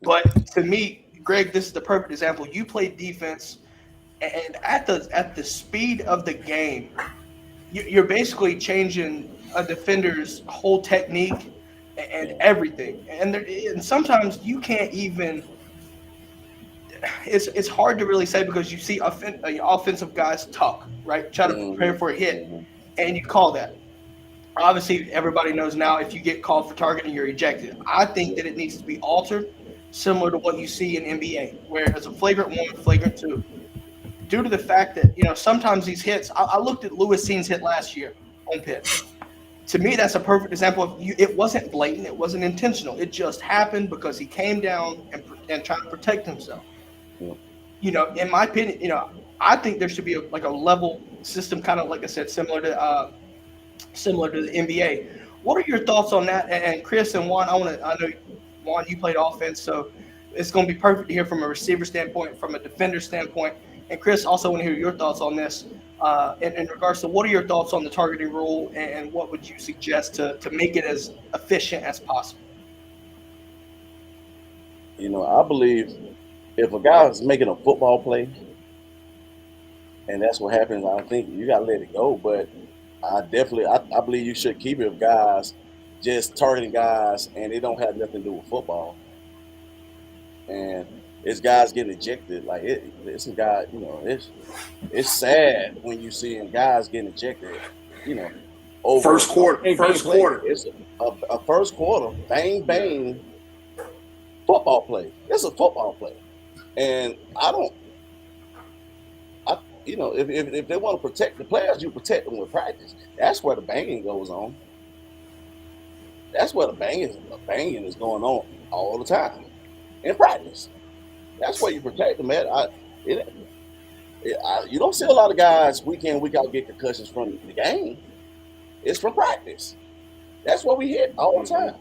but to me, Greg, this is the perfect example. You play defense, and at the speed of the game, you're basically changing a defender's whole technique and everything. And sometimes you can't even. It's hard to really say because you see offensive guys talk, right? Try to prepare for a hit, and you call that. Obviously, everybody knows now if you get called for targeting, you're ejected. I think that it needs to be altered, similar to what you see in NBA, where it's a flagrant 1, flagrant 2. Due to the fact that, sometimes these hits, I looked at Lewis Singh's hit last year on Pitts. To me, that's a perfect example of it wasn't blatant, it wasn't intentional. It just happened because he came down and tried to protect himself. In my opinion, I think there should be a level system, kind of like I said, similar to the NBA. What are your thoughts on that? And Chris and Juan, I know Juan, you played offense, so it's going to be perfect to hear from a receiver standpoint, from a defender standpoint. And Chris, also want to hear your thoughts on this in regards to what are your thoughts on the targeting rule, and what would you suggest to make it as efficient as possible? You know, I believe if a guy is making a football play, and that's what happens, I think you got to let it go. But I believe you should keep it if guys just targeting guys and they don't have nothing to do with football. And it's guys getting ejected. Like it's a guy, you know, it's sad when you seeing guys getting ejected, you know, over First quarter. It's a first quarter, bang, bang football play. It's a football play. And you know, if they want to protect the players, you protect them with practice. That's where the banging goes on. That's where the banging is going on all the time in practice. That's where you protect them, man. You don't see a lot of guys week in, week out get concussions from the game. It's from practice. That's what we hit all the time.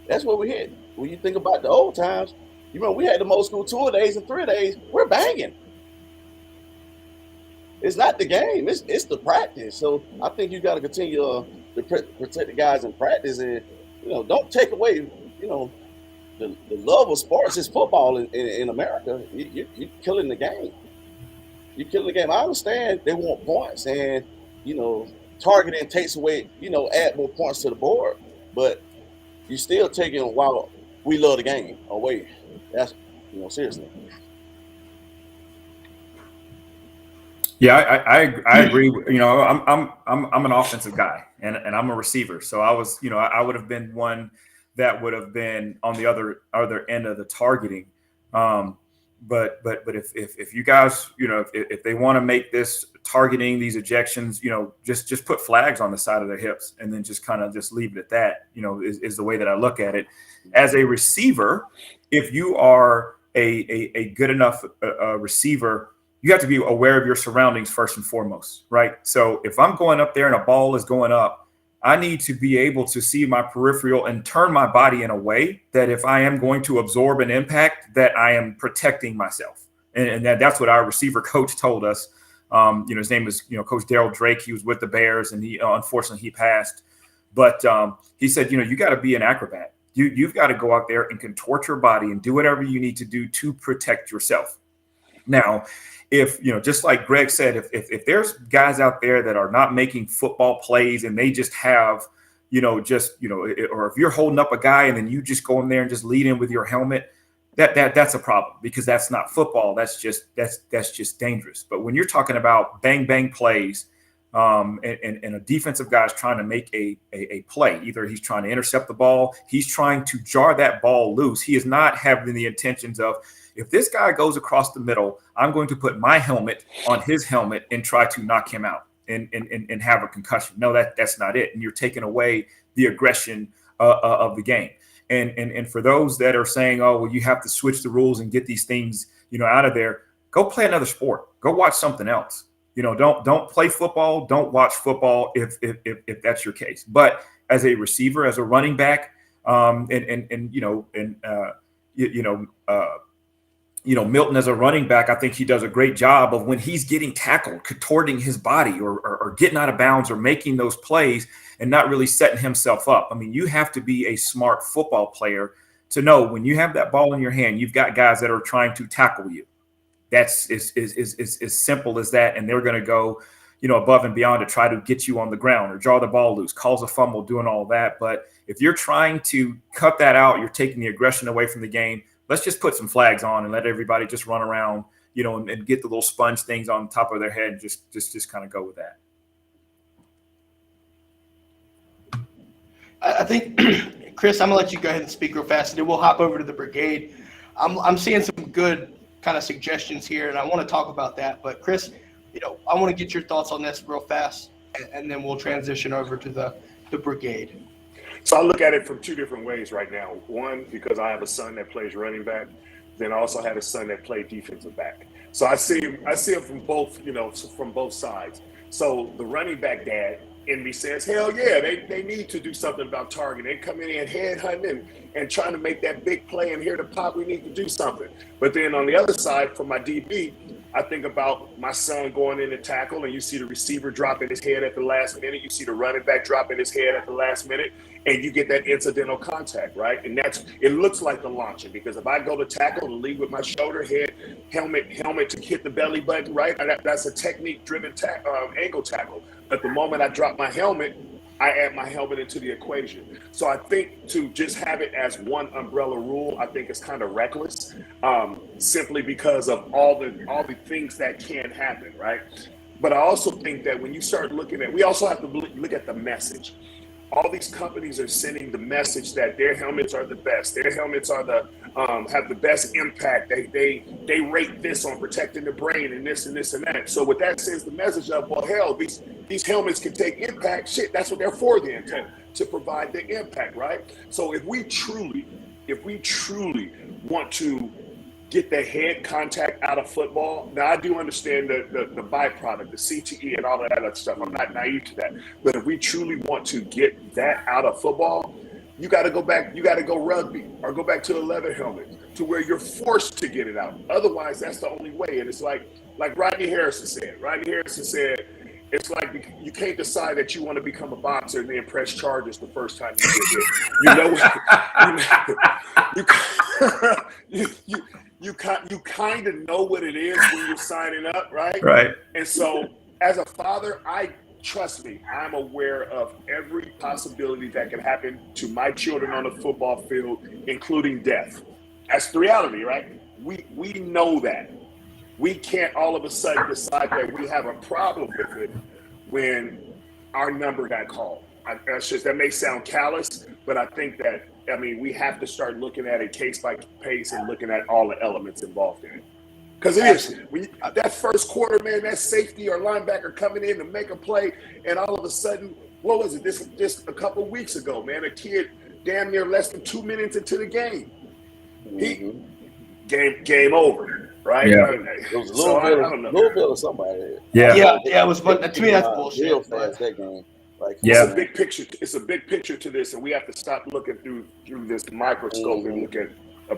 That's what we hit. When you think about the old times, you remember we had the most school 2 days and 3 days. We're banging. It's not the game. It's the practice. So I think you got to continue to protect the guys in practice, and you know, don't take away, you know, the love of sports is football in America. You're killing the game. You're killing the game. I understand they want points, and you know, targeting takes away, you know, add more points to the board, but you're still taking while we love the game away. That's, you know, seriously. Yeah, I agree. You know, I'm an offensive guy and I'm a receiver. So I was, you know, I would have been one that would have been on the other end of the targeting. But if you guys, you know, if they want to make this targeting, these ejections, you know, just put flags on the side of their hips and then just kind of just leave it at that, you know, is the way that I look at it. As a receiver, if you are a good enough receiver, you have to be aware of your surroundings first and foremost, right? So if I'm going up there and a ball is going up, I need to be able to see my peripheral and turn my body in a way that if I am going to absorb an impact, that I am protecting myself. And that's what our receiver coach told us. You know, his name is, you know, Coach Daryl Drake. He was with the Bears, and he unfortunately he passed. But he said, you know, you got to be an acrobat. You've got to go out there and contort your body and do whatever you need to do to protect yourself. Now, if, you know, just like Greg said, if there's guys out there that are not making football plays and they just have, you know, or if you're holding up a guy and then you just go in there and just lead in with your helmet, that's a problem, because that's not football. That's just dangerous. But when you're talking about bang bang plays, and a defensive guy is trying to make a play, either he's trying to intercept the ball, he's trying to jar that ball loose. He is not having the intentions of, if this guy goes across the middle, I'm going to put my helmet on his helmet and try to knock him out and have a concussion. No, that's not it. And you're taking away the aggression of the game. And for those that are saying, oh, well, you have to switch the rules and get these things, you know, out of there, go play another sport. Go watch something else. You know, don't play football. Don't watch football if that's your case. But as a receiver, as a running back, Milton as a running back, I think he does a great job of when he's getting tackled, contorting his body or getting out of bounds or making those plays and not really setting himself up. I mean, you have to be a smart football player to know when you have that ball in your hand, you've got guys that are trying to tackle you. That's as simple as that. And they're going to go, you know, above and beyond to try to get you on the ground or draw the ball loose, cause a fumble, doing all that. But if you're trying to cut that out, you're taking the aggression away from the game. Let's just put some flags on and let everybody just run around, you know, and get the little sponge things on top of their head and just kind of go with that. I think, Chris, I'm gonna let you go ahead and speak real fast, and then we'll hop over to the brigade. I'm seeing some good kind of suggestions here, and I want to talk about that. But Chris, you know, I want to get your thoughts on this real fast, and then we'll transition over to the brigade. So I look at it from two different ways right now. One, because I have a son that plays running back, then I also had a son that played defensive back. So I see him from both, you know, from both sides. So the running back dad, in me says, hell yeah, they need to do something about targeting. They come in and headhunting and trying to make that big play and here to pop, we need to do something. But then on the other side, for my DB, I think about my son going in to tackle, and you see the receiver dropping his head at the last minute. You see the running back dropping his head at the last minute, and you get that incidental contact, right? And it looks like the launching, because if I go to tackle and lead with my shoulder, head, helmet to hit the belly button, right? That's a technique-driven angle tackle. But the moment I drop my helmet, I add my helmet into the equation. So I think to just have it as one umbrella rule, I think it's kind of reckless, simply because of all the things that can happen, right? But I also think that when you start looking at, we also have to look at the message. All these companies are sending the message that their helmets are the best. Their helmets are have the best impact. They rate this on protecting the brain and this and this and that. So what that sends the message of, well, hell, these helmets can take impact. Shit, that's what they're for then, to provide the impact, right? So if we truly want to get the head contact out of football. Now, I do understand the byproduct, the CTE and all of that other stuff. I'm not naive to that. But if we truly want to get that out of football, you got to go back. You got to go rugby or go back to a leather helmet to where you're forced to get it out. Otherwise, that's the only way. And it's like Rodney Harrison said. Rodney Harrison said, it's like you can't decide that you want to become a boxer and then press charges the first time you get it. You kind of know what it is when you're signing up, right? Right. And so as a father, trust me, I'm aware of every possibility that can happen to my children on the football field, including death. That's the reality, right? We know that. We can't all of a sudden decide that we have a problem with it when our number got called. That may sound callous, but I think that, we have to start looking at it case by case and looking at all the elements involved in it. Because it is. That first quarter, man, that safety or linebacker coming in to make a play, and all of a sudden, what was it? Just a couple of weeks ago, man, a kid damn near less than 2 minutes into the game. Game over, right? Yeah. It was Louisville or somebody. Yeah, it was. But to me, that's bullshit. Real fast that game. It's a big picture. It's a big picture to this, and we have to stop looking through this microscope and look at.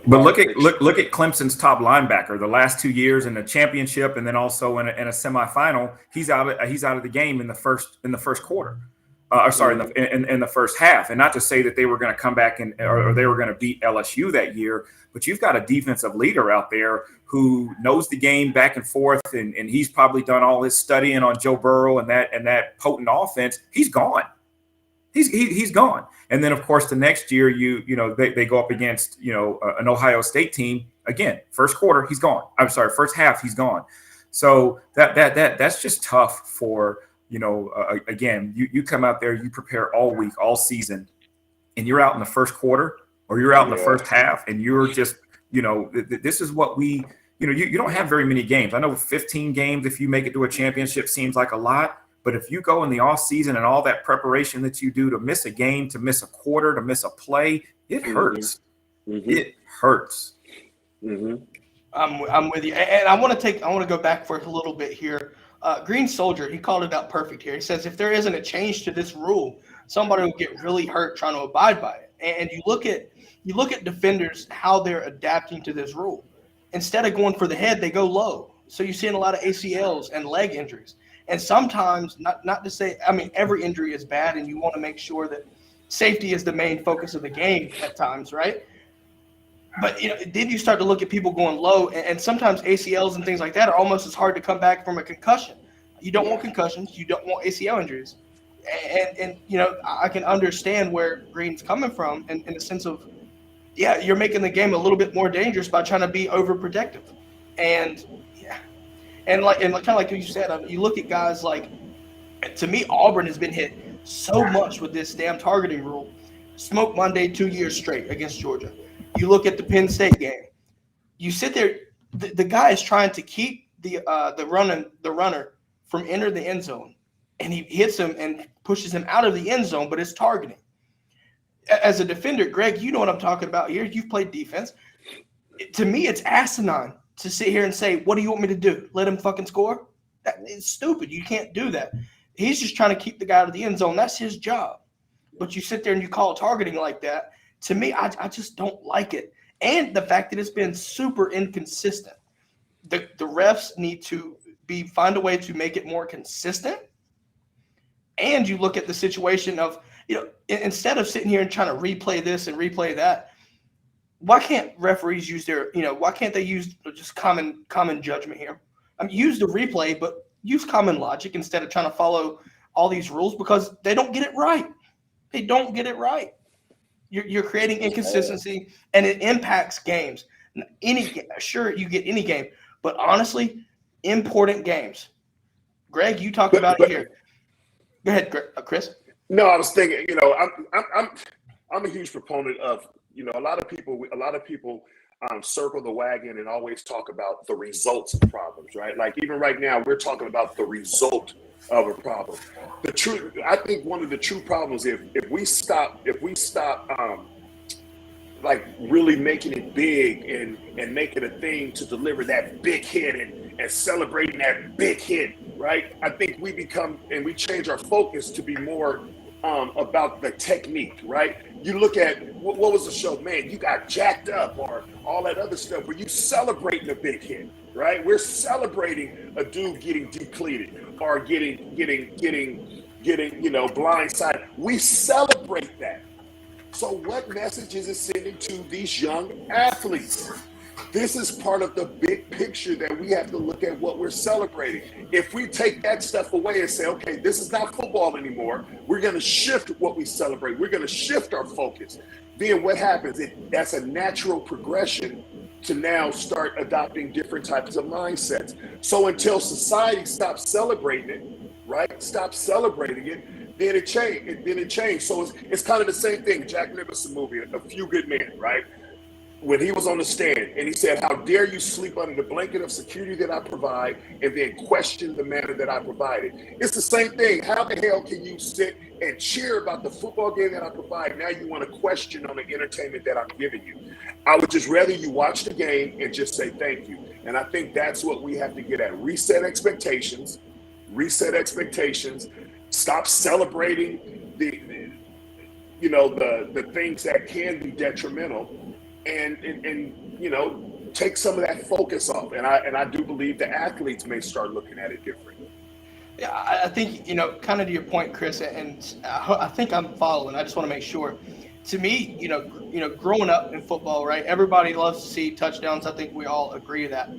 But look at Clemson's top linebacker. The last 2 years in the championship, and then also in a semifinal, he's out of the game in the first quarter. In the first half. And not to say that they were going to come back or they were going to beat LSU that year, but you've got a defensive leader out there who knows the game back and forth, and he's probably done all his studying on Joe Burrow and that potent offense. He's gone. He's gone. And then of course the next year they go up against an Ohio State team again. First quarter he's gone. First half he's gone. So that's just tough for. Again, you come out there, you prepare all week, all season, and you're out in the first quarter or you're out in the first half, and you're just, this is what you don't have very many games. I know 15 games, if you make it to a championship, seems like a lot, but if you go in the off season and all that preparation that you do to miss a game, to miss a quarter, to miss a play, it hurts. Mm-hmm. It hurts. Mm-hmm. I'm with you, and I want to go back for a little bit here. Green Soldier, he called it out perfect here. He says, if there isn't a change to this rule, somebody will get really hurt trying to abide by it. And you look at defenders, how they're adapting to this rule. Instead of going for the head, they go low. So you're seeing a lot of ACLs and leg injuries. And sometimes, not to say, every injury is bad, and you want to make sure that safety is the main focus of the game at times, right? But then you start to look at people going low, and sometimes ACLs and things like that are almost as hard to come back from a concussion. You don't want concussions, you don't want ACL injuries, and I can understand where Green's coming from in the sense of, you're making the game a little bit more dangerous by trying to be overprotective, and kind of like you said, you look at guys like, to me, Auburn has been hit so much with this damn targeting rule. Smoke Monday 2 years straight against Georgia. You look at the Penn State game. You sit there. The guy is trying to keep the runner from entering the end zone, and he hits him and pushes him out of the end zone. But it's targeting. As a defender, Greg, you know what I'm talking about here. You've played defense. To me, it's asinine to sit here and say, "What do you want me to do? Let him fucking score?" It's stupid. You can't do that. He's just trying to keep the guy out of the end zone. That's his job. But you sit there and you call targeting like that. To me, I just don't like it. And the fact that it's been super inconsistent. The refs need to find a way to make it more consistent. And you look at the situation of, instead of sitting here and trying to replay this and replay that, why can't referees use why can't they use just common judgment here? Use the replay, but use common logic instead of trying to follow all these rules, because they don't get it right. They don't get it right. You're creating inconsistency, and it impacts games. Sure, you get any game, but honestly, important games. Greg, you talked about it here. Go ahead, Chris. No, I was thinking, I'm a huge proponent of, a lot of people circle the wagon and always talk about the results of problems, right? Like even right now, we're talking about the result of a problem. I think one of the true problems, if we stop like really making it big and making a thing to deliver that big hit and celebrating that big hit, right? I think we change our focus to be more about the technique, right? You look at what was the show, man, you got jacked up, or all that other stuff where you celebrating a big hit, right? We're celebrating a dude getting depleted or getting blindsided. We celebrate that. So what message is it sending to these young athletes? This is part of the big picture that we have to look at what we're celebrating. If we take that stuff away and say, okay, this is not football anymore, we're going to shift what we celebrate. We're going to shift our focus. Then what happens? That's a natural progression to now start adopting different types of mindsets. So until society stops celebrating it, right? Stop celebrating it, then it changed. So it's kind of the same thing. Jack Nicholson movie, A Few Good Men, right? When he was on the stand and he said, how dare you sleep under the blanket of security that I provide and then question the manner that I provided? It's the same thing. How the hell can you sit and cheer about the football game that I provide? Now you want to question on the entertainment that I'm giving you. I would just rather you watch the game and just say thank you. And I think that's what we have to get at. Reset expectations. Stop celebrating the things that can be detrimental. And take some of that focus off. And I do believe the athletes may start looking at it differently. Yeah, I think, kind of to your point, Chris, and I think I'm following. I just want to make sure. To me, growing up in football, right, everybody loves to see touchdowns. I think we all agree with that.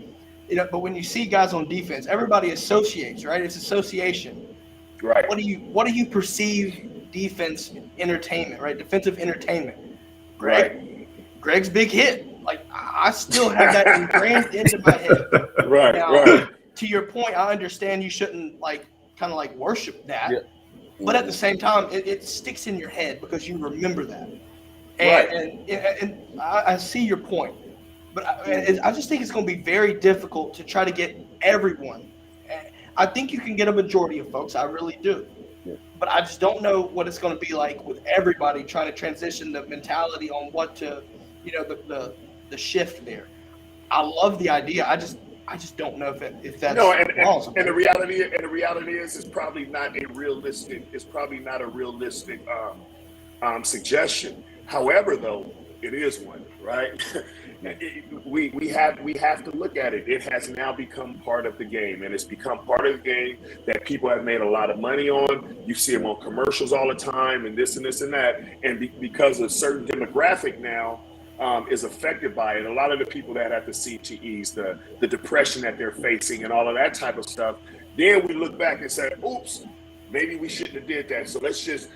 But when you see guys on defense, everybody associates, right? It's association. Right. What do you perceive defense entertainment, right? Defensive entertainment. Right. Greg's big hit. Like, I still have that ingrained into my head. Right, now, right. To your point, I understand you shouldn't kind of worship that. Yeah. But at the same time, it sticks in your head because you remember that. Right. And I see your point. But I just think it's going to be very difficult to try to get everyone. I think you can get a majority of folks. I really do. Yeah. But I just don't know what it's going to be like with everybody trying to transition the mentality on what to, the shift there. I love the idea. I just don't know if that's plausible. And the reality is it's probably not a realistic suggestion. However, though, it is one, right? We have to look at it. It has now become part of the game, and it's become part of the game that people have made a lot of money on. You see them on commercials all the time, and this and this and that. And because a certain demographic now is affected by it, a lot of the people that have the CTEs, the depression that they're facing, and all of that type of stuff. Then we look back and say, "Oops, maybe we shouldn't have did that. So let's just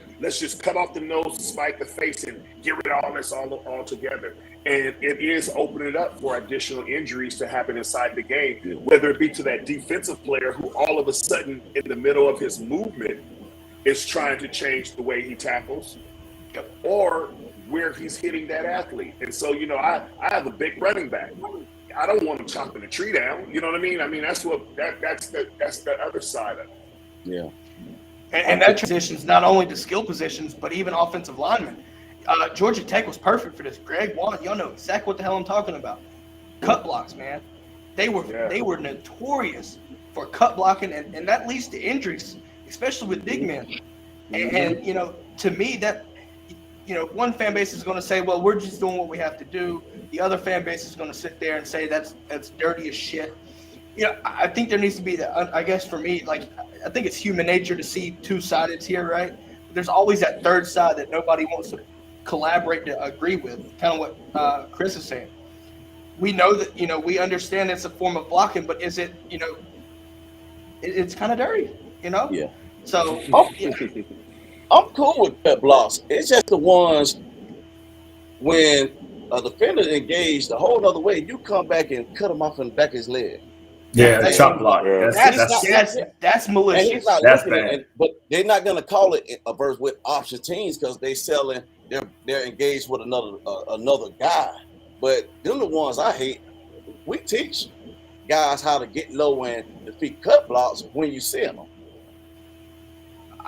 cut off the nose, spike the face, and get rid of all this all together." And it is opening it up for additional injuries to happen inside the game, whether it be to that defensive player who all of a sudden in the middle of his movement is trying to change the way he tackles, or where he's hitting that athlete. And so, I have a big running back. I don't want him chopping the tree down. You know what I mean? I mean, that's the other side of it. Yeah. And that transitions not only to skill positions, but even offensive linemen. Georgia Tech was perfect for this. Greg, Juan, y'all know exactly what the hell I'm talking about. Cut blocks, man. They were notorious for cut blocking, and that leads to injuries especially with big men. And you know, to me, that, you know, one fan base is going to say, well, we're just doing what we have to do. The other fan base is going to sit there and say that's dirty as shit. You know, I think there needs to be that. I guess for me, like, I think it's human nature to see two sides here, right? There's always that third side that nobody wants to collaborate to agree with. Kind of what Chris is saying. We know that, you know, we understand it's a form of blocking, but is it, you know, it's kind of dirty, you know? Yeah. So I'm cool with cut blocks. It's just the ones when a defender engaged the whole other way, you come back and cut him off in the back of his leg. Yeah, That's- chop block. Yeah. that's And malicious. he's not That's looking at bad. it, but they're not gonna call it a verse with option teams because they're engaged with another guy. But them the ones I hate. We teach guys how to get low and defeat cut blocks when you see them.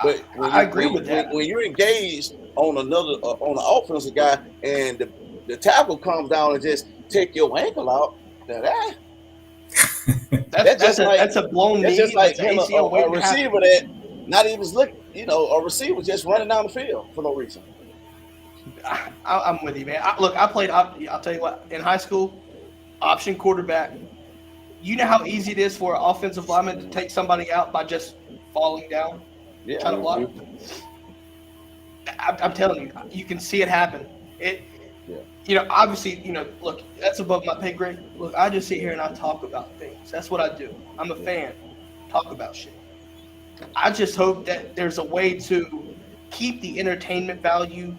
But I agree with that. When you're engaged on on an offensive guy and the tackle comes down and just take your ankle out, that's That's a blown knee. just like that's him, ACL a waiting to happen. receiver that not even looking, you know, a receiver just running down the field for no reason. I'm with you, man. I played. I'll tell you what. In high school, option quarterback. You know how easy it is for an offensive lineman to take somebody out by just falling down, Yeah. trying to block. I'm telling you, you can see it happen. You know, obviously, you know, look, that's above my pay grade. Look, I just sit here and I talk about things. That's what I do. I'm a fan. Talk about shit. I just hope that there's a way to keep the entertainment value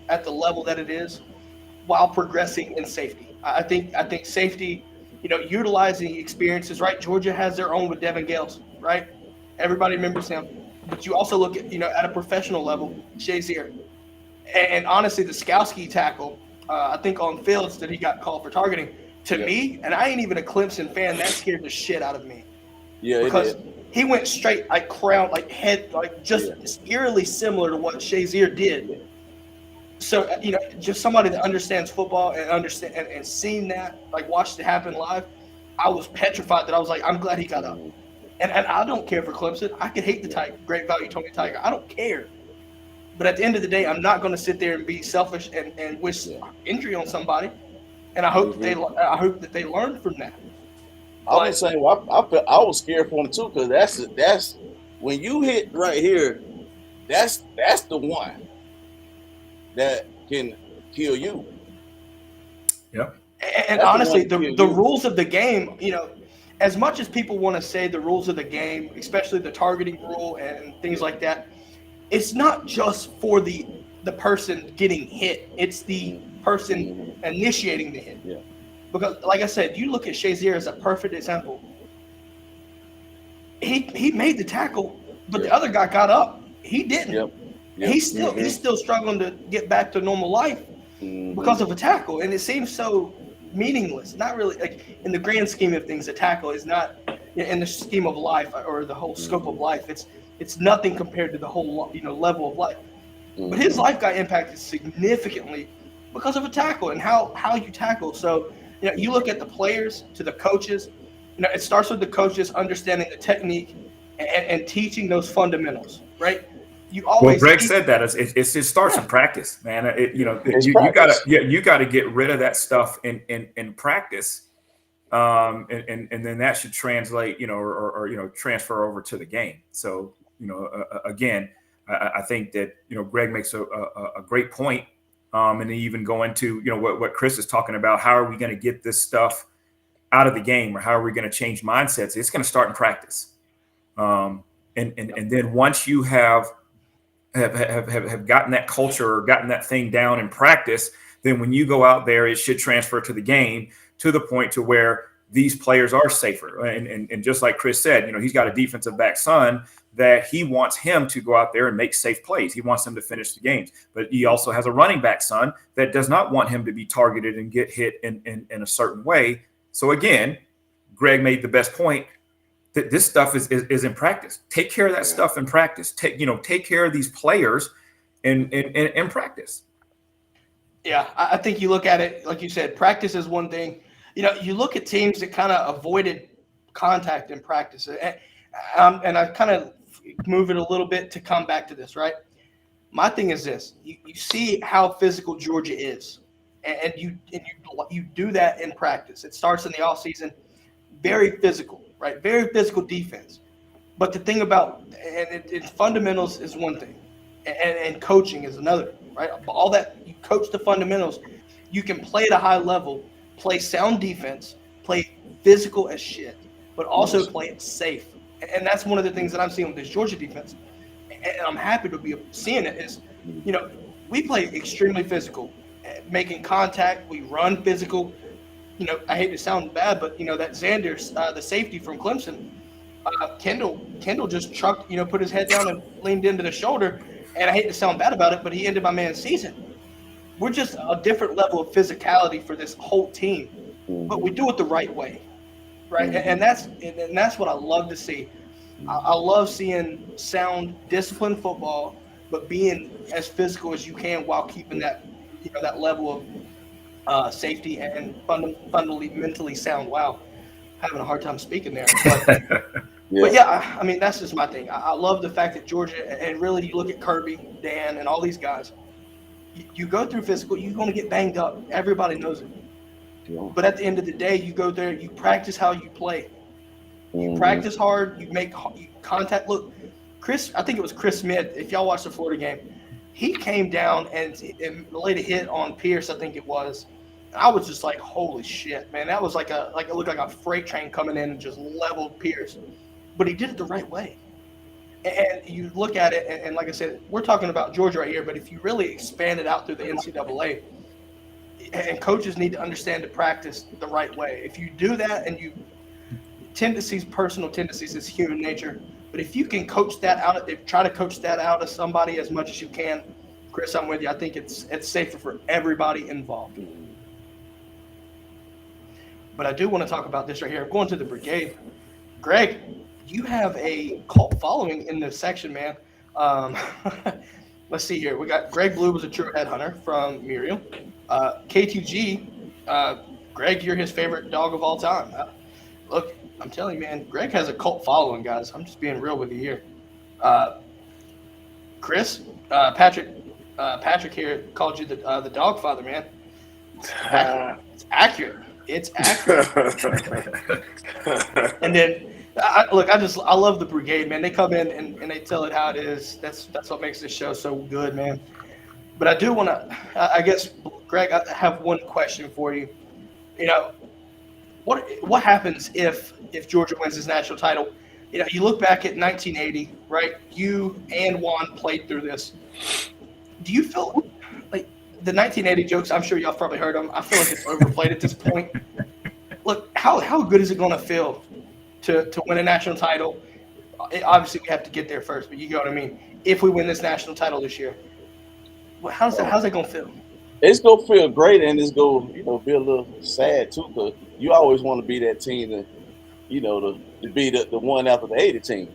at the level that it is while progressing in safety. I think safety, you know, utilizing experiences, right? Georgia has their own with Devin Gales, right? Everybody remembers him. But you also look at, you know, at a professional level, Shazier. And honestly, the Skowski tackle, I think on Fields that he got called for targeting, to me, and I ain't even a Clemson fan, that scared the shit out of me. Yeah, Because he went straight, like crown, like head, like just eerily similar to what Shazier did. So, you know, just somebody that understands football and seeing that, like watched it happen live, I was petrified that I was like, I'm glad he got up. And I don't care for Clemson. I could hate the Tiger, great value Tony Tiger. I don't care. But at the end of the day, I'm not going to sit there and be selfish and wish injury on somebody. And I hope that they learn from that. I was saying, well, I was scared for him too, because that's when you hit right here, that's the one that can kill you. Yep. And honestly, the rules of the game, you know, as much as people want to say the rules of the game, especially the targeting rule and things like that, it's not just for the person getting hit. It's the person initiating the hit. Yeah. Because, like I said, you look at Shazier as a perfect example. He made the tackle, but the other guy got up. He didn't. Yep. He's still struggling to get back to normal life because of a tackle, and it seems so meaningless. Not really, like in the grand scheme of things, a tackle is not in the scheme of life or the whole scope of life. It's nothing compared to the whole, you know, level of life. But his life got impacted significantly because of a tackle and how you tackle. So, you know, you look at the players to the coaches. You know, it starts with the coaches understanding the technique and teaching those fundamentals, right? You always. Well, Greg said that it starts in practice, man. You gotta get rid of that stuff in practice, and then that should translate, you know, or you know, transfer over to the game. So, you know, again, I think that, you know, Greg makes a great point, and even go into, you know, what Chris is talking about. How are we going to get this stuff out of the game, or how are we going to change mindsets? It's going to start in practice, and then once you have gotten that culture or gotten that thing down in practice, then when you go out there, it should transfer to the game to the point to where these players are safer. And just like Chris said, you know, he's got a defensive back son that he wants him to go out there and make safe plays. He wants him to finish the games. But he also has a running back son that does not want him to be targeted and get hit in a certain way. So again, Greg made the best point. This stuff is in practice. Take care of that stuff in practice. Take care of these players in practice. Yeah, I think you look at it, like you said, practice is one thing. You know, you look at teams that kind of avoided contact in practice. And I kind of move it a little bit to come back to this, right? My thing is this: you see how physical Georgia is, and you do that in practice. It starts in the off season, very physical, right? Very physical defense. But the thing about fundamentals is one thing, and coaching is another, right? All that you coach the fundamentals, you can play at a high level, play sound defense, play physical as shit, but also play it safe. And that's one of the things that I'm seeing with this Georgia defense. And I'm happy to be seeing it is, we play extremely physical, making contact. We run physical. I hate to sound bad, but that Xander, the safety from Clemson, Kendall just chucked, put his head down and leaned into the shoulder. And I hate to sound bad about it, but he ended my man's season. We're just a different level of physicality for this whole team, but we do it the right way, right? And that's what I love to see. I love seeing sound, disciplined football, but being as physical as you can while keeping that, that level of safety and fundamentally mentally sound. Wow, having a hard time speaking there. But yeah, I mean, that's just my thing. I love the fact that Georgia, and really you look at Kirby, Dan, and all these guys, you go through physical, you're going to get banged up. Everybody knows it. Yeah. But at the end of the day, you go there, you practice how you play. You practice hard, you make contact. Look, I think it was Chris Smith, if y'all watched the Florida game, he came down and laid a hit on Pierce, I think it was. I was just like, holy shit, man. That was it looked like a freight train coming in and just leveled Pierce. But he did it the right way. And you look at it, and like I said, we're talking about Georgia right here, but if you really expand it out through the NCAA, and coaches need to understand to practice the right way. If you do that, and personal tendencies is human nature, but if you can coach that out, try to coach that out of somebody as much as you can, Chris, I'm with you. I think it's safer for everybody involved. But I do want to talk about this right here. Going to the brigade. Greg, you have a cult following in this section, man. Let's see here. We got Greg Blue was a true headhunter from Muriel. K2G, Greg, you're his favorite dog of all time. Look, I'm telling you, man, Greg has a cult following, guys. I'm just being real with you here. Chris, Patrick here called you the dog father, man. It's accurate. It's accurate. And then, I love the brigade, man. They come in and they tell it how it is. That's what makes this show so good, man. But I do want to, I guess, Greg, I have one question for you. What happens if Georgia wins this national title? You look back at 1980, right? You and Juan played through this. Do you feel like the 1980 jokes? I'm sure y'all probably heard them. I feel like it's overplayed at this point. Look, how good is it going to feel to win a national title? Obviously, we have to get there first, but you know what I mean. If we win this national title this year, how's that going to feel? It's gonna feel great, and it's gonna be a little sad too, because you always want to be that team that to be the one after the 80 team.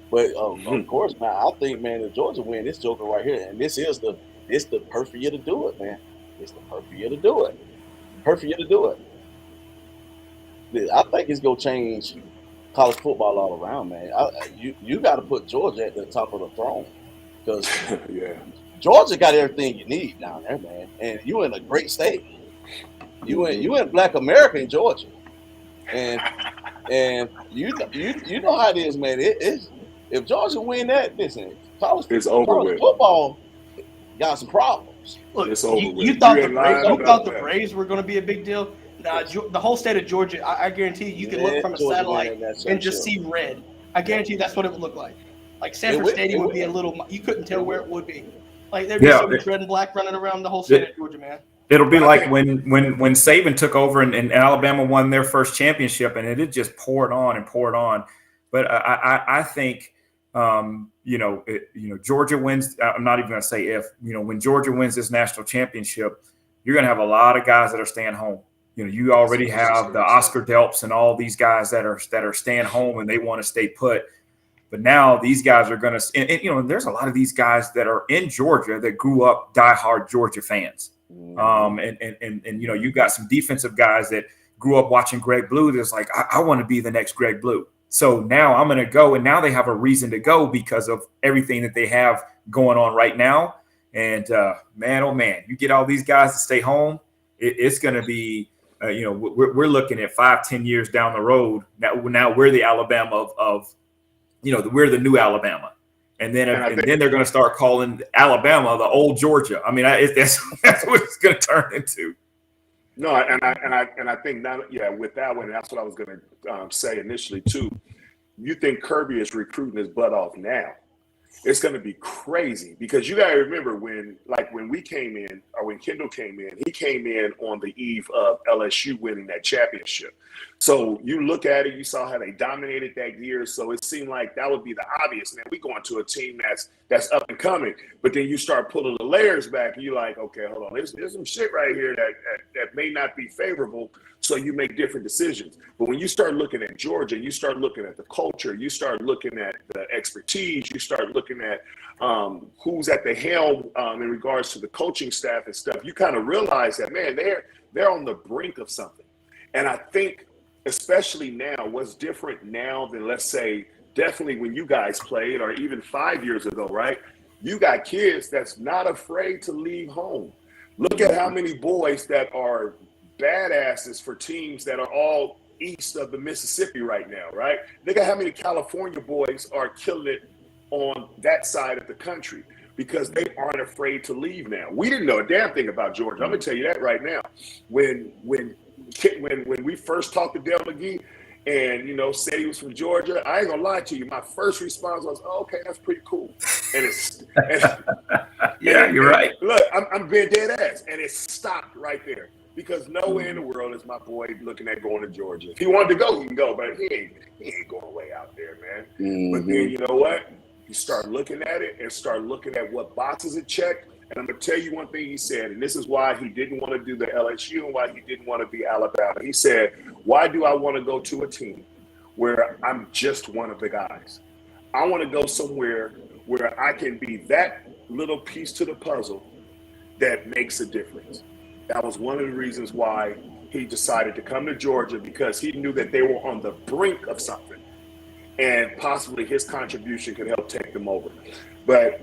But of course, man, I think, man, if Georgia win this joker right here, and it's the perfect year to do it, man. It's the perfect year to do it. Perfect year to do it. I think it's gonna change college football all around, man. You got to put Georgia at the top of the throne, because Georgia got everything you need down there, man. And you in a great state. You in Black America in Georgia, and you know how it is, man. If Georgia win that, listen, college football got some problems. Look, you thought the Braves were going to be a big deal. Nah, the whole state of Georgia, I guarantee you can look from a satellite and just see red. I guarantee you that's what it would look like. Like Sanford Stadium would be a little. You couldn't tell where it would be. Like there'd be so much red and black running around the whole state of Georgia, man. It'll be like when Saban took over and Alabama won their first championship, and it just poured on and poured on. But I think Georgia wins. I'm not even going to say if. When Georgia wins this national championship, you're going to have a lot of guys that are staying home. You already have the Oscar Delps and all these guys that are staying home and they want to stay put. But now these guys are going to, and there's a lot of these guys that are in Georgia that grew up diehard Georgia fans. You got some defensive guys that grew up watching Greg Blue. That's like, I want to be the next Greg Blue. So now I'm going to go, and now they have a reason to go because of everything that they have going on right now. And man, oh man, you get all these guys to stay home. It's going to be, we're looking at 5-10 years down the road. Now we're the Alabama of we're the new Alabama. And then then they're going to start calling Alabama the old Georgia. I mean, that's what it's going to turn into. No, and I think with that one, that's what I was going to say initially too. You think Kirby is recruiting his butt off now? It's going to be crazy because you got to remember when we came in, or when Kendall came in, he came in on the eve of LSU winning that championship. So you look at it, you saw how they dominated that year. So it seemed like that would be the obvious. Man, we going to a team that's up and coming. But then you start pulling the layers back, and you're like, okay, hold on, there's some shit right here that may not be favorable. So you make different decisions. But when you start looking at Georgia, you start looking at the culture, you start looking at the expertise, you start looking at who's at the helm in regards to the coaching staff and stuff. You kind of realize that, man, they're on the brink of something. And I think, especially now, what's different now than, let's say, definitely when you guys played, or even 5 years ago, right? You got kids that's not afraid to leave home. Look at how many boys that are badasses for teams that are all east of the Mississippi right now, right? Look at how many California boys are killing it on that side of the country because they aren't afraid to leave now. We didn't know a damn thing about Georgia. I'm gonna tell you that right now. When we first talked to Dale McGee and said he was from Georgia, I ain't gonna lie to you. My first response was, "Oh, okay, that's pretty cool." You're right. Look, I'm being dead ass, and it stopped right there. Because nowhere in the world is my boy looking at going to Georgia. If he wanted to go, he can go, but he ain't going way out there, man. Mm-hmm. But then you know what? You start looking at it and start looking at what boxes it checked. And I'm gonna tell you one thing he said, and this is why he didn't want to do the LSU and why he didn't want to be Alabama. He said, "Why do I want to go to a team where I'm just one of the guys? I want to go somewhere where I can be that little piece to the puzzle that makes a difference." That was one of the reasons why he decided to come to Georgia, because he knew that they were on the brink of something and possibly his contribution could help take them over. But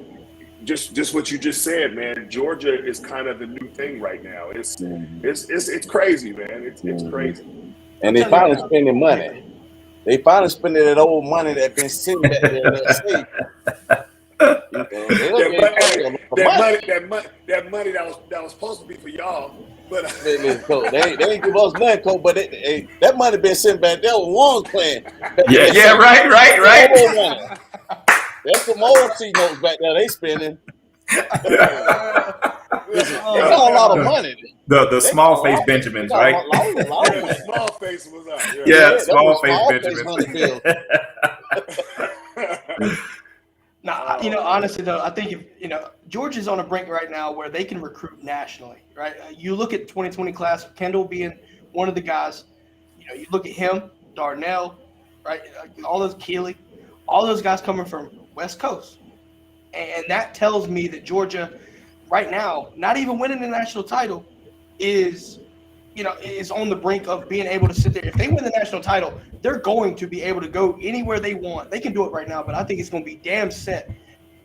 just what you just said, man, Georgia is kind of the new thing right now. It's crazy, man. It's crazy. And they finally spending money. They finally spending that old money that's been sitting back there in that state. That money that was supposed to be for y'all, but they ain't give us nothing, Coach. But that money been sitting back there with Juan playing. Right. There's some old C notes back there they spending. They got a lot of money. The small face Benjamins, right? Small face was up. Small face Benjamins. Nah, honestly though, I think Georgia's on a brink right now where they can recruit nationally, right? You look at the 2020 class, Kendall being one of the guys. You look at him, Darnell, right? All those Keeley, all those guys coming from West Coast, and that tells me that Georgia, right now, not even winning the national title, is on the brink of being able to sit there. If they win the national title, they're going to be able to go anywhere they want. They can do it right now, but I think it's going to be damn set.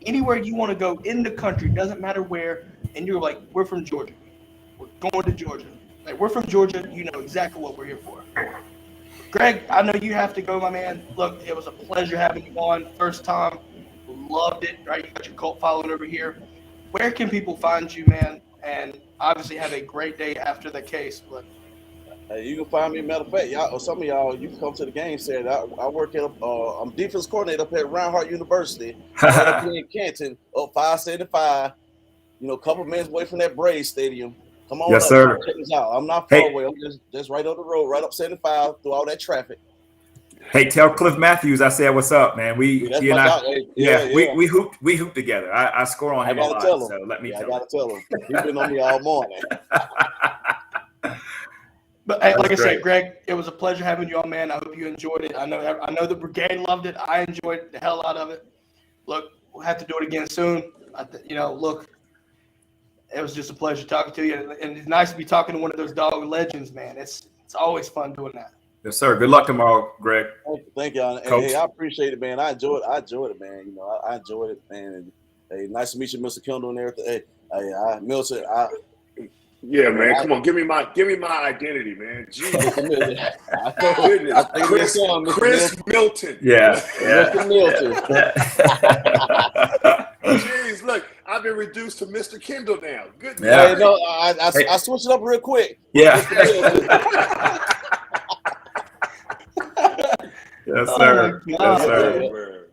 Anywhere you want to go in the country, doesn't matter where, and you're like, we're from Georgia. We're going to Georgia. Like, we're from Georgia. You know exactly what we're here for. Greg, I know you have to go, my man. Look, it was a pleasure having you on. First time. Loved it, right? You got your cult following over here. Where can people find you, man? And obviously have a great day after the case. But you can find me. Matter of fact, y'all, or some of y'all, you can come to the game. Said I work at I'm defense coordinator up at Reinhardt University, right up here in Canton, up 575. A couple minutes away from that Braves Stadium. Come on, yes, up, sir. Check this out. I'm not far away. I'm just right up the road, right up 75 through all that traffic. Hey, tell Cliff Matthews I said what's up, man. We hoop together. I score on him a lot. So let me tell him. I gotta tell him. He's been on me all morning. But hey, like I said, Greg, it was a pleasure having you on, man. I hope you enjoyed it. I know the brigade loved it. I enjoyed the hell out of it. Look, we'll have to do it again soon. Look, it was just a pleasure talking to you, and it's nice to be talking to one of those dog legends, man. It's always fun doing that. Yes, sir. Good luck tomorrow, Greg. Thank y'all. And Coach. hey, I appreciate it, man. I enjoyed it, man. You know, I enjoyed it, man. And hey, nice to meet you, Mr. Kendall, and everything. Hey, Milton, yeah, man. Come on, give me my identity, man. Jesus. Chris Milton. Yeah. Mr. Milton. Jeez, look, I've been reduced to Mr. Kendall now. Good. Yeah. Hey, no, I switched it up real quick. Yeah. Yes, sir. Yes, sir.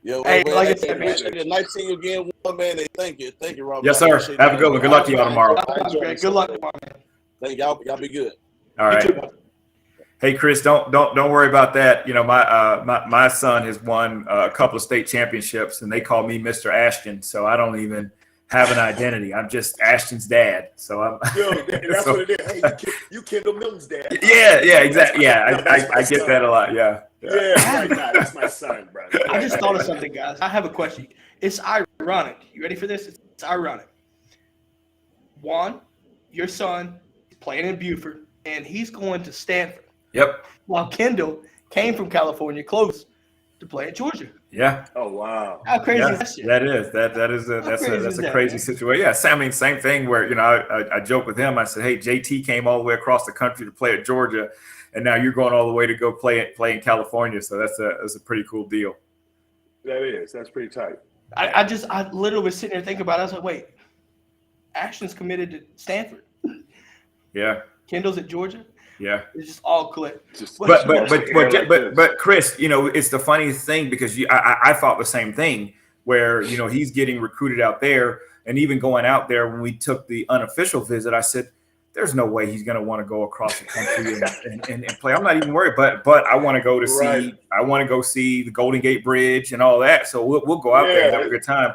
Yo, Hey, man, like I said, man. nice seeing you again, man. Thank you, Robert. Yes, sir. Have a good one. Good luck to y'all tomorrow. Greg, good luck tomorrow, man. Thank y'all. Y'all be good. All right. Hey, Chris, don't worry about that. You know, my son has won a couple of state championships, and they call me Mr. Ashton, so I don't even have an identity. I'm just Ashton's dad. So I'm. That's what it is. Hey, you Kendall Milton's dad. Yeah, exactly. Yeah, I get that a lot. Yeah. Right now, that's my son, bro. I just thought of something, guys. I have a question. It's ironic. You ready for this? It's ironic. Juan, your son, is playing in Beaufort, and he's going to Stanford. Yep. While Kendall came from California close to play at Georgia. Yeah. Oh wow. How crazy is that shit? That is a crazy situation. Yeah, I mean, same thing where, you know, I joke with him. I said, hey, JT came all the way across the country to play at Georgia, and now you're going all the way to go play in California. So that's a pretty cool deal. That's pretty tight. I literally was sitting there thinking about it. I was like, wait, Ashton's committed to Stanford. Yeah. Kendall's at Georgia. Yeah. It's just all click. But Chris, you know, it's the funniest thing because I thought the same thing where, you know, he's getting recruited out there, and even going out there when we took the unofficial visit, I said, there's no way he's going to want to go across the country and play. I'm not even worried, but I want to go to see the Golden Gate Bridge and all that. So we'll go out there and have a good time.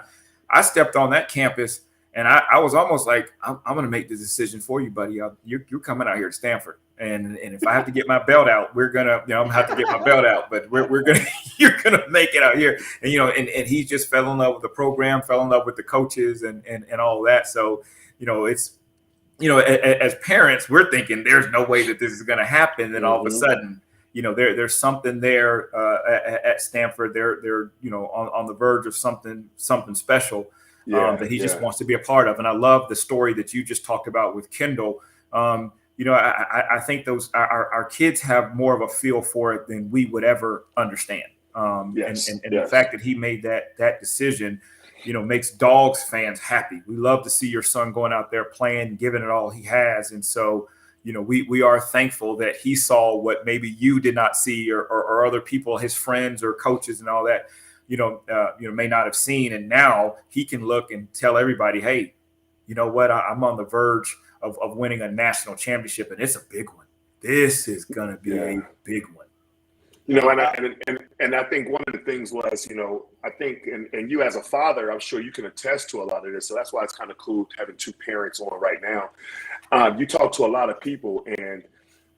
I stepped on that campus, and I was almost like, I'm going to make the decision for you, buddy. You're coming out here to Stanford. And if I have to get my belt out, I'm gonna have to get my belt out. But you're gonna make it out here. And you know, and he just fell in love with the program, fell in love with the coaches, and all that. So, you know, it's, you know, as parents, we're thinking there's no way that this is gonna happen. And all of a sudden, you know, there's something there at Stanford. They're you know, on the verge of something special that he just wants to be a part of. And I love the story that you just talked about with Kendall. You know, I think our kids have more of a feel for it than we would ever understand. And the fact that he made that decision, you know, makes Dogs fans happy. We love to see your son going out there playing, giving it all he has. And so, you know, we are thankful that he saw what maybe you did not see, or other people, his friends or coaches and all that, you know, may not have seen. And now he can look and tell everybody, hey, you know what, I'm on the verge of winning a national championship, and it's a big one. This is going to be a big one. You know, and I think one of the things was, you know, I think, and you as a father, I'm sure you can attest to a lot of this. So that's why it's kind of cool having two parents on right now. You talk to a lot of people, and